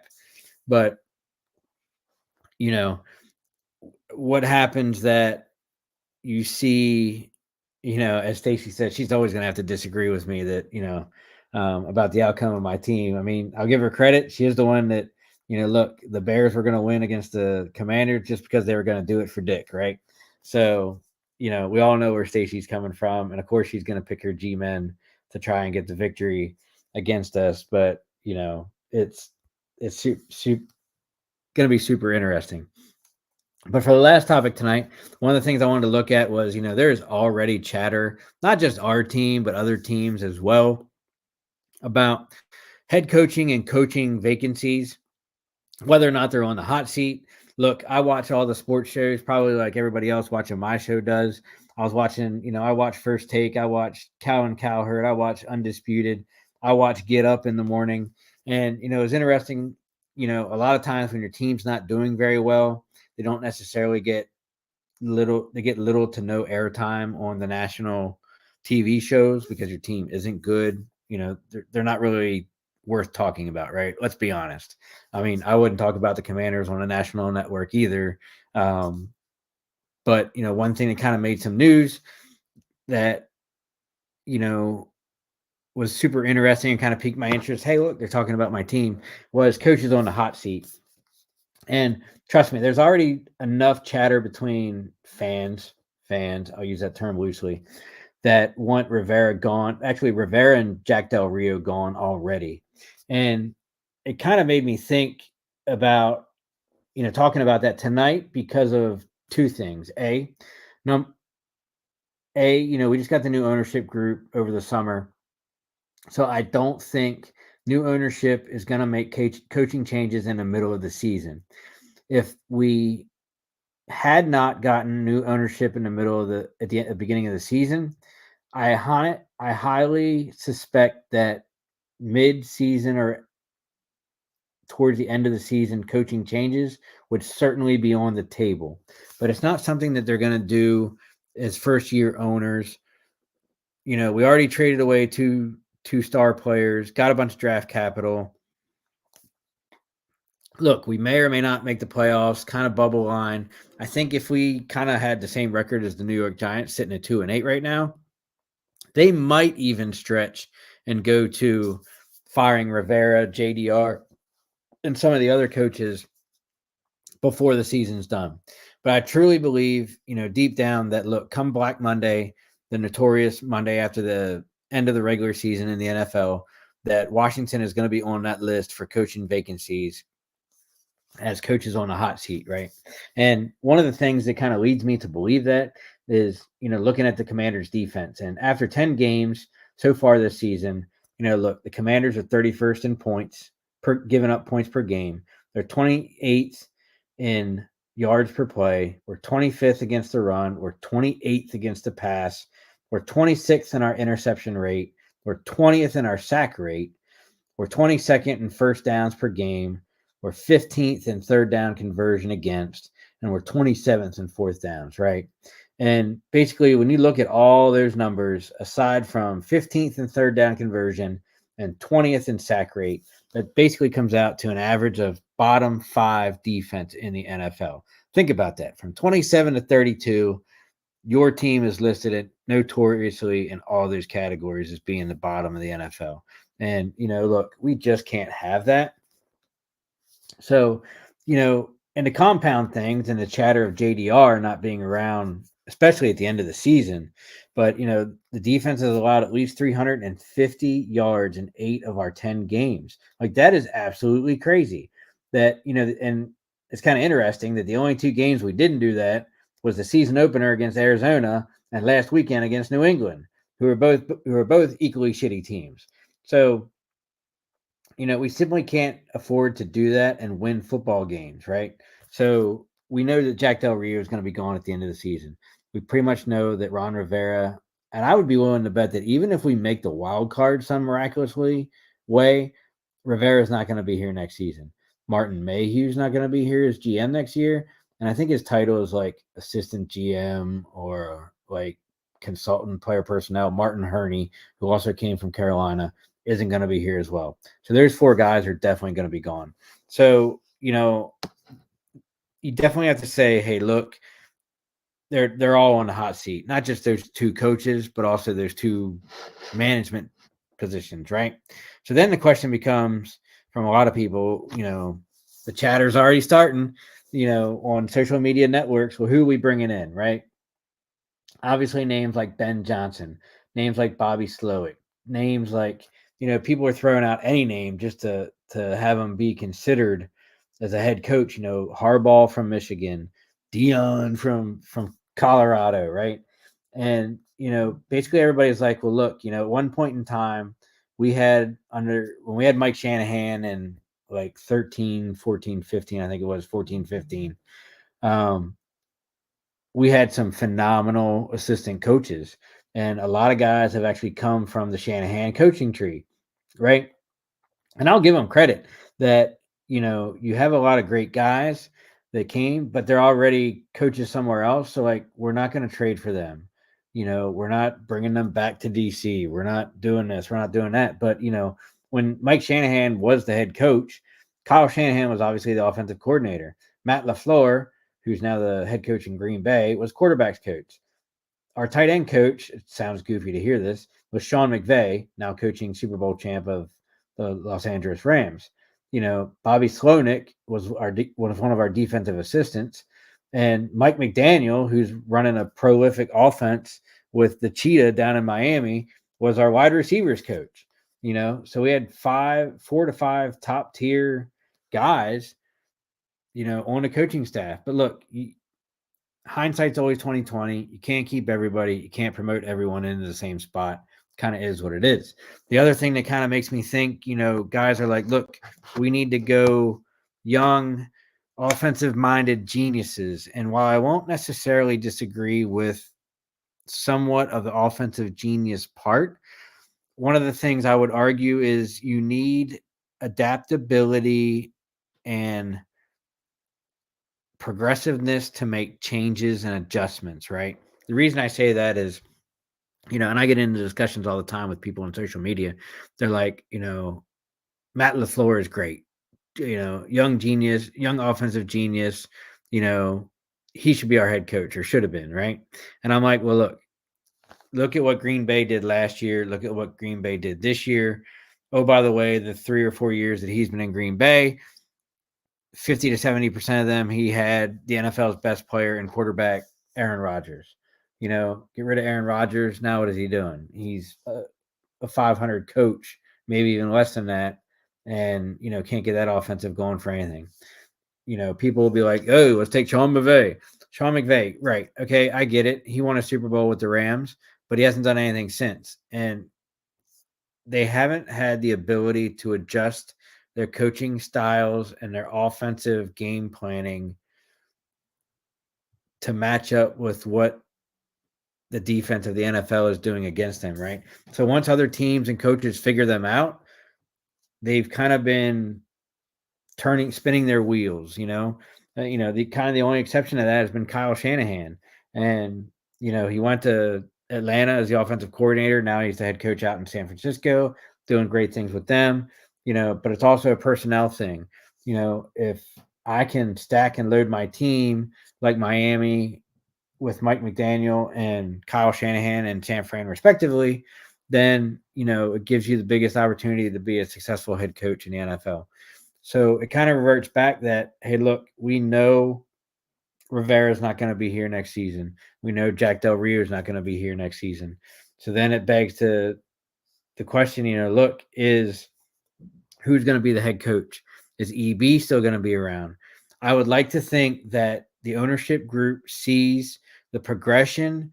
but what happens that you see, as Stacy said, she's always going to have to disagree with me that, about the outcome of my team. I mean, I'll give her credit. She is the one that, look, the Bears were going to win against the Commanders just because they were going to do it for Dick, right? So, we all know where Stacy's coming from. And of course, she's going to pick her G-men to try and get the victory against us. But, it's going to be super interesting. But for the last topic tonight, one of the things I wanted to look at was, there's already chatter, not just our team, but other teams as well, about head coaching and coaching vacancies, whether or not they're on the hot seat. Look, I watch all the sports shows, probably like everybody else watching my show does. I was watching, I watch First Take, I watch Cow and Cowherd, I watch Undisputed, I watch Get Up in the morning. And, it's interesting, a lot of times when your team's not doing very well, they don't necessarily get little to no airtime on the national TV shows because your team isn't good. They're not really worth talking about, right? Let's be honest. I mean, I wouldn't talk about the Commanders on a national network either. But, one thing that kind of made some news that, was super interesting and kind of piqued my interest. Hey, look, they're talking about my team, was coaches on the hot seat. And trust me, there's already enough chatter between fans, I'll use that term loosely, that want Rivera gone. Actually, Rivera and Jack Del Rio gone already. And it kind of made me think about, talking about that tonight because of two things. We just got the new ownership group over the summer. So I don't think new ownership is going to make coaching changes in the middle of the season. If we had not gotten new ownership in the middle of at the beginning of the season, I highly suspect that mid-season or towards the end of the season, coaching changes would certainly be on the table. But it's not something that they're going to do as first-year owners. We already traded away two star players, got a bunch of draft capital. Look, we may or may not make the playoffs, kind of bubble line. I think if we kind of had the same record as the New York Giants, sitting at 2-8 right now, they might even stretch and go to firing Rivera, JDR, and some of the other coaches before the season's done. But I truly believe, deep down that, look, come Black Monday, the notorious Monday after the end of the regular season in the NFL, that Washington is going to be on that list for coaching vacancies as coaches on a hot seat, right? And one of the things that kind of leads me to believe that is, looking at the Commanders defense. And after 10 games so far this season, look, the Commanders are 31st in points giving up points per game. They're 28th in yards per play. We're 25th against the run. We're 28th against the pass. We're 26th in our interception rate. We're 20th in our sack rate. We're 22nd in first downs per game. We're 15th in third down conversion against, and we're 27th in fourth downs, right? And basically, when you look at all those numbers, aside from 15th in third down conversion and 20th in sack rate, that basically comes out to an average of bottom 5 defense in the NFL. Think about that. From 27 to 32, your team is listed at notoriously in all those categories as being the bottom of the NFL. And, look, we just can't have that. So, and the compound things and the chatter of JDR not being around, especially at the end of the season, but, the defense has allowed at least 350 yards in 8 of our 10 games. Like, that is absolutely crazy. That, and it's kind of interesting that the only 2 games we didn't do that was the season opener against Arizona and last weekend against New England, who are both equally shitty teams. So, we simply can't afford to do that and win football games, right? So we know that Jack Del Rio is going to be gone at the end of the season. We pretty much know that Ron Rivera, and I would be willing to bet that even if we make the wild card some miraculously way, Rivera is not going to be here next season. Martin Mayhew's not going to be here as GM next year. And I think his title is like assistant GM or like consultant player personnel. Martin Herney, who also came from Carolina, isn't going to be here as well. So there's 4 guys who are definitely going to be gone. So, you definitely have to say, hey, look, they're all on the hot seat. Not just those 2 coaches, but also those 2 management positions, right? So then the question becomes from a lot of people, the chatter's already starting, on social media networks. Well, who are we bringing in, right? Obviously, names like Ben Johnson, names like Bobby Slowick, names like, people are throwing out any name just to have him be considered as a head coach. Harbaugh from Michigan, Dion from Colorado, right? And basically everybody's like, well, look, at one point in time, when we had Mike Shanahan in like 13, 14, 15, I think it was 14, 15. We had some phenomenal assistant coaches, and a lot of guys have actually come from the Shanahan coaching tree, right? And I'll give them credit that, you have a lot of great guys that came, but they're already coaches somewhere else. So, like, we're not going to trade for them. We're not bringing them back to DC. We're not doing this. We're not doing that. But, when Mike Shanahan was the head coach, Kyle Shanahan was obviously the offensive coordinator. Matt LaFleur, who's now the head coach in Green Bay, was quarterback's coach. Our tight end coach, it sounds goofy to hear this, was Sean McVay, now coaching Super Bowl champ of the Los Angeles Rams. Bobby Slowick was one of our defensive assistants, and Mike McDaniel, who's running a prolific offense with the Cheetah down in Miami, was our wide receivers coach. So we had 4 to 5 top tier guys, on the coaching staff. But look, hindsight's always 2020. You can't keep everybody. You can't promote everyone into the same spot. Kind of is what it is. The other thing that kind of makes me think, guys are like, look, we need to go young, offensive-minded geniuses. And while I won't necessarily disagree with somewhat of the offensive genius part, one of the things I would argue is you need adaptability and progressiveness to make changes and adjustments, right? The reason I say that is, and I get into discussions all the time with people on social media. They're like, Matt LaFleur is great, young genius, young offensive genius, he should be our head coach or should have been, right? And I'm like, well, look at what Green Bay did last year. Look at what Green Bay did this year. Oh, by the way, the 3 or 4 years that he's been in Green Bay, 50 to 70% of them, he had the NFL's best player and quarterback, Aaron Rodgers. Get rid of Aaron Rodgers. Now what is he doing? He's a 500 coach, maybe even less than that, and, can't get that offensive going for anything. People will be like, oh, let's take Sean McVay. Sean McVay, right. Okay, I get it. He won a Super Bowl with the Rams, but he hasn't done anything since. And they haven't had the ability to adjust their coaching styles and their offensive game planning to match up with what the defense of the NFL is doing against them, right? So once other teams and coaches figure them out, they've kind of been spinning their wheels, the only exception to that has been Kyle Shanahan. And, he went to Atlanta as the offensive coordinator. Now he's the head coach out in San Francisco, doing great things with them, but it's also a personnel thing. If I can stack and load my team like Miami with Mike McDaniel and Kyle Shanahan and San Fran respectively, then, it gives you the biggest opportunity to be a successful head coach in the NFL. So it kind of reverts back that, hey, look, we know Rivera's not going to be here next season. We know Jack Del Rio is not going to be here next season. So then it begs to the question, look, is who's going to be the head coach? Is EB still going to be around? I would like to think that the ownership group sees the progression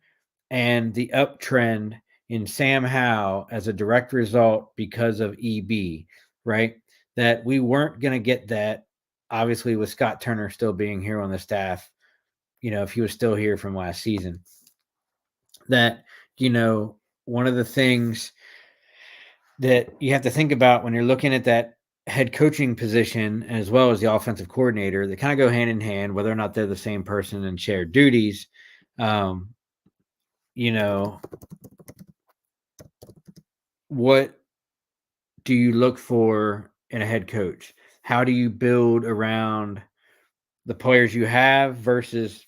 and the uptrend in Sam Howell as a direct result because of EB, right? That we weren't going to get that, obviously, with Scott Turner still being here on the staff, if he was still here from last season. That, one of the things that you have to think about when you're looking at that head coaching position as well as the offensive coordinator, they kind of go hand in hand, whether or not they're the same person and share duties. What do you look for in a head coach? How do you build around the players you have versus,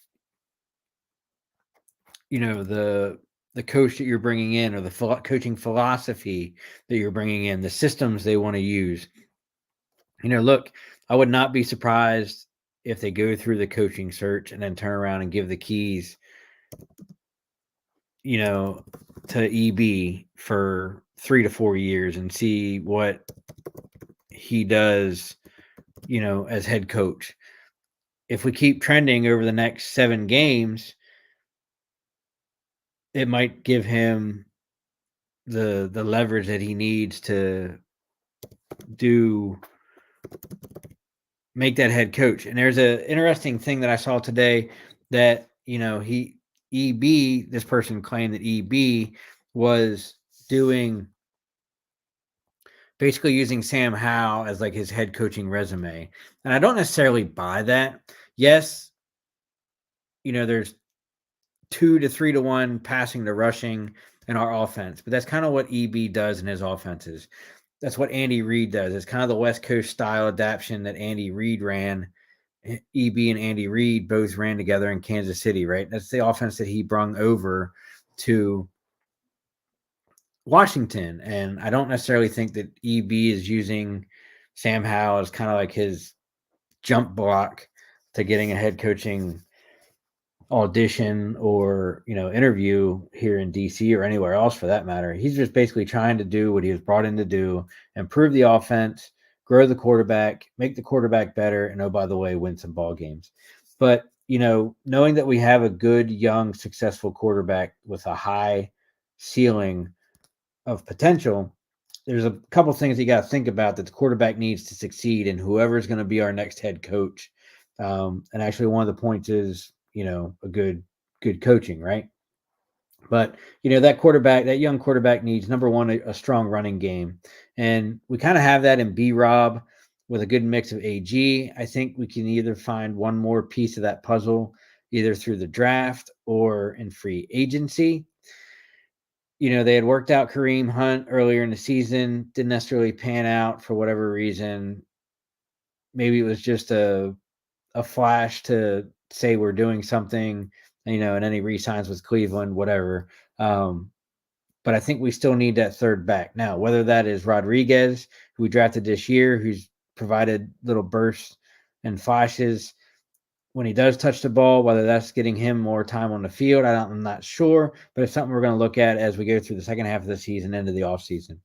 the coach that you're bringing in, or the coaching philosophy that you're bringing in, the systems they want to use? Look, I would not be surprised if they go through the coaching search and then turn around and give the keys, to EB for 3 to 4 years and see what he does, as head coach. If we keep trending over the next 7 games, it might give him the leverage that he needs to make that head coach. And there's an interesting thing that I saw today that, this person claimed that EB was doing, basically using Sam Howell as like his head coaching resume. And I don't necessarily buy that. Yes, there's 2 to 3 to 1 passing to rushing in our offense, but that's kind of what EB does in his offenses. That's what Andy Reid does. It's kind of the West Coast style adaptation that Andy Reid ran. EB and Andy Reid both ran together in Kansas City, right? That's the offense that he brung over to Washington. And I don't necessarily think that EB is using Sam Howell as kind of like his jump block to getting a head coaching audition or, interview here in DC or anywhere else for that matter. He's just basically trying to do what he was brought in to do: improve the offense, grow the quarterback, make the quarterback better, and, oh, by the way, win some ball games. But, knowing that we have a good, young, successful quarterback with a high ceiling of potential, there's a couple things you got to think about that the quarterback needs to succeed, and whoever's going to be our next head coach. And actually, one of the points is, a good coaching, right? But, that young quarterback needs, number one, a strong running game. And we kind of have that in B-Rob with a good mix of AG. I think we can either find one more piece of that puzzle, either through the draft or in free agency. They had worked out Kareem Hunt earlier in the season, didn't necessarily pan out for whatever reason. Maybe it was just a flash to say we're doing something, and then he re-signs with Cleveland, whatever. But I think we still need that third back. Now, whether that is Rodriguez, who we drafted this year, who's provided little bursts and flashes when he does touch the ball, whether that's getting him more time on the field, I'm not sure, but it's something we're going to look at as we go through the second half of the season into the offseason.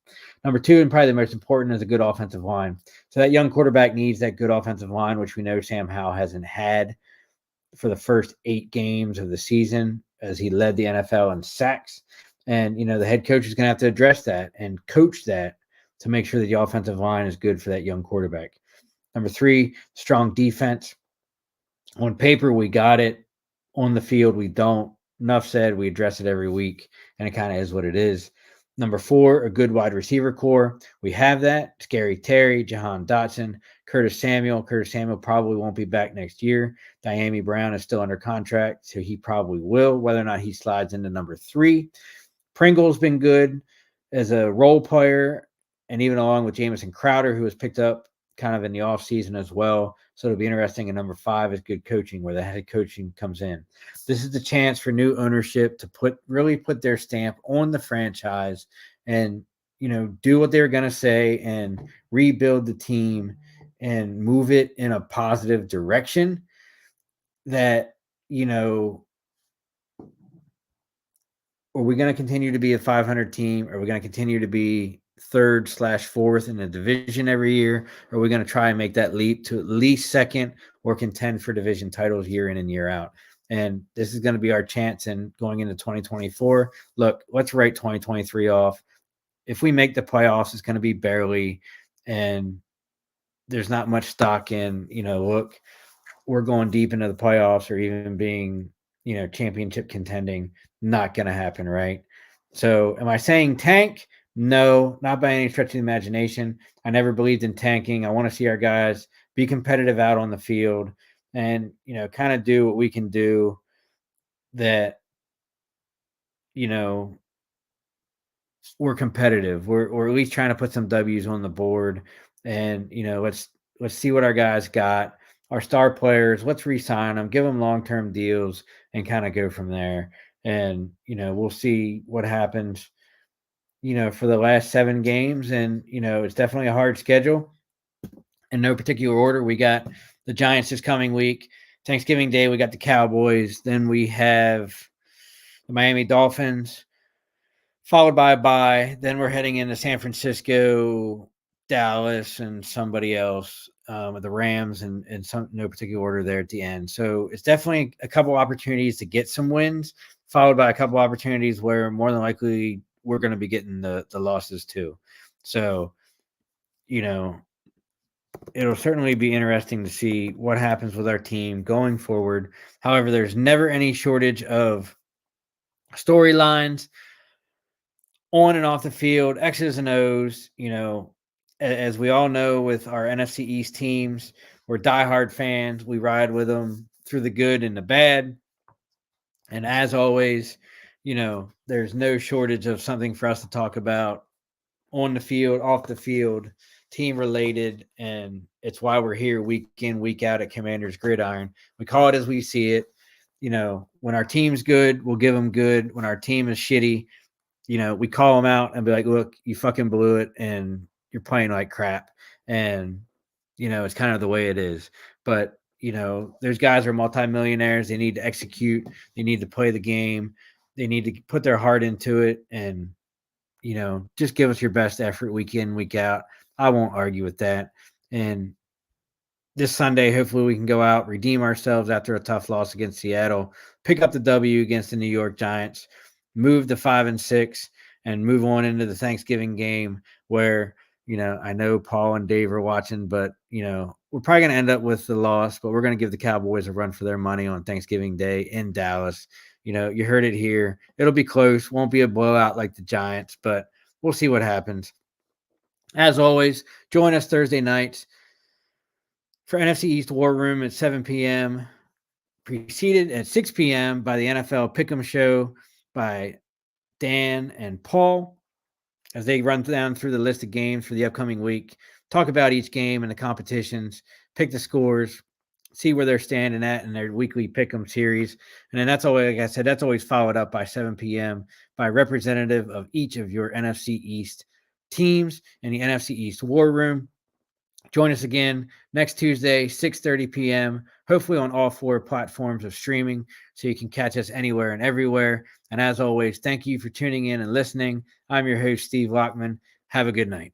Number 2, and probably the most important, is a good offensive line. So that young quarterback needs that good offensive line, which we know Sam Howell hasn't had for the first 8 games of the season, as he led the NFL in sacks. And, the head coach is going to have to address that and coach that to make sure that the offensive line is good for that young quarterback. Number 3, strong defense. On paper, we got it. On the field, we don't. Enough said. We address it every week, and it kind of is what it is. Number 4, a good wide receiver core. We have that. Scary Terry, Jahan Dotson, Curtis Samuel. Curtis Samuel probably won't be back next year. Diami Brown is still under contract, so he probably will, whether or not he slides into number 3. Pringle's been good as a role player, and even along with Jamison Crowder, who was picked up kind of in the offseason as well. So it'll be interesting. And number 5 is good coaching, where the head coaching comes in. This is the chance for new ownership to really put their stamp on the franchise and, do what they're going to say and rebuild the team and move it in a positive direction that, are we going to continue to be a 500 team? Are we going to continue to be third/fourth in the division every year? Or are we going to try and make that leap to at least second or contend for division titles year in and year out? And this is going to be our chance in going into 2024. Look, let's write 2023 off. If we make the playoffs, it's going to be barely. And there's not much stock in, look, we're going deep into the playoffs or even being, championship contending. Not going to happen, right? So am I saying tank? No, not by any stretch of the imagination. I never believed in tanking. I want to see our guys be competitive out on the field and, kind of do what we can do that, we're competitive. We're at least trying to put some W's on the board and, let's see what our guys got. Our star players, let's re-sign them, give them long-term deals and kind of go from there. And, we'll see what happens, for the last 7 games. And, it's definitely a hard schedule. In no particular order, we got the Giants this coming week. Thanksgiving Day, we got the Cowboys. Then we have the Miami Dolphins, followed by a bye. Then we're heading into San Francisco, Dallas, and somebody else, the Rams, and some no particular order there at the end. So it's definitely a couple opportunities to get some wins, followed by a couple opportunities where more than likely we're going to be getting the losses too. So, it'll certainly be interesting to see what happens with our team going forward. However, there's never any shortage of storylines on and off the field, X's and O's. As we all know with our NFC East teams, we're diehard fans. We ride with them through the good and the bad. And as always, there's no shortage of something for us to talk about on the field, off the field, team related. And it's why we're here week in, week out at Commanders Gridiron. We call it as we see it. When our team's good, we'll give them good. When our team is shitty, we call them out and be like, look, you fucking blew it and you're playing like crap. And, it's kind of the way it is. But, there's guys who are multimillionaires. They need to execute. They need to play the game. They need to put their heart into it and, just give us your best effort week in, week out. I won't argue with that. And this Sunday, hopefully we can go out, redeem ourselves after a tough loss against Seattle, pick up the W against the New York Giants, move to 5-6, and move on into the Thanksgiving game where, I know Paul and Dave are watching, but, we're probably going to end up with the loss, but we're going to give the Cowboys a run for their money on Thanksgiving Day in Dallas. You heard it here. It'll be close. Won't be a blowout like the Giants, but we'll see what happens. As always, join us Thursday nights for NFC East War Room at 7 p.m., preceded at 6 p.m. by the NFL Pick'em Show by Dan and Paul as they run down through the list of games for the upcoming week, talk about each game and the competitions, pick the scores, see where they're standing at in their weekly Pick'em series. And then that's always, like I said, that's always followed up by 7 p.m. by a representative of each of your NFC East teams in the NFC East War Room. Join us again next Tuesday, 6:30 p.m., hopefully on all 4 platforms of streaming, so you can catch us anywhere and everywhere. And as always, thank you for tuning in and listening. I'm your host, Steve Lockman. Have a good night.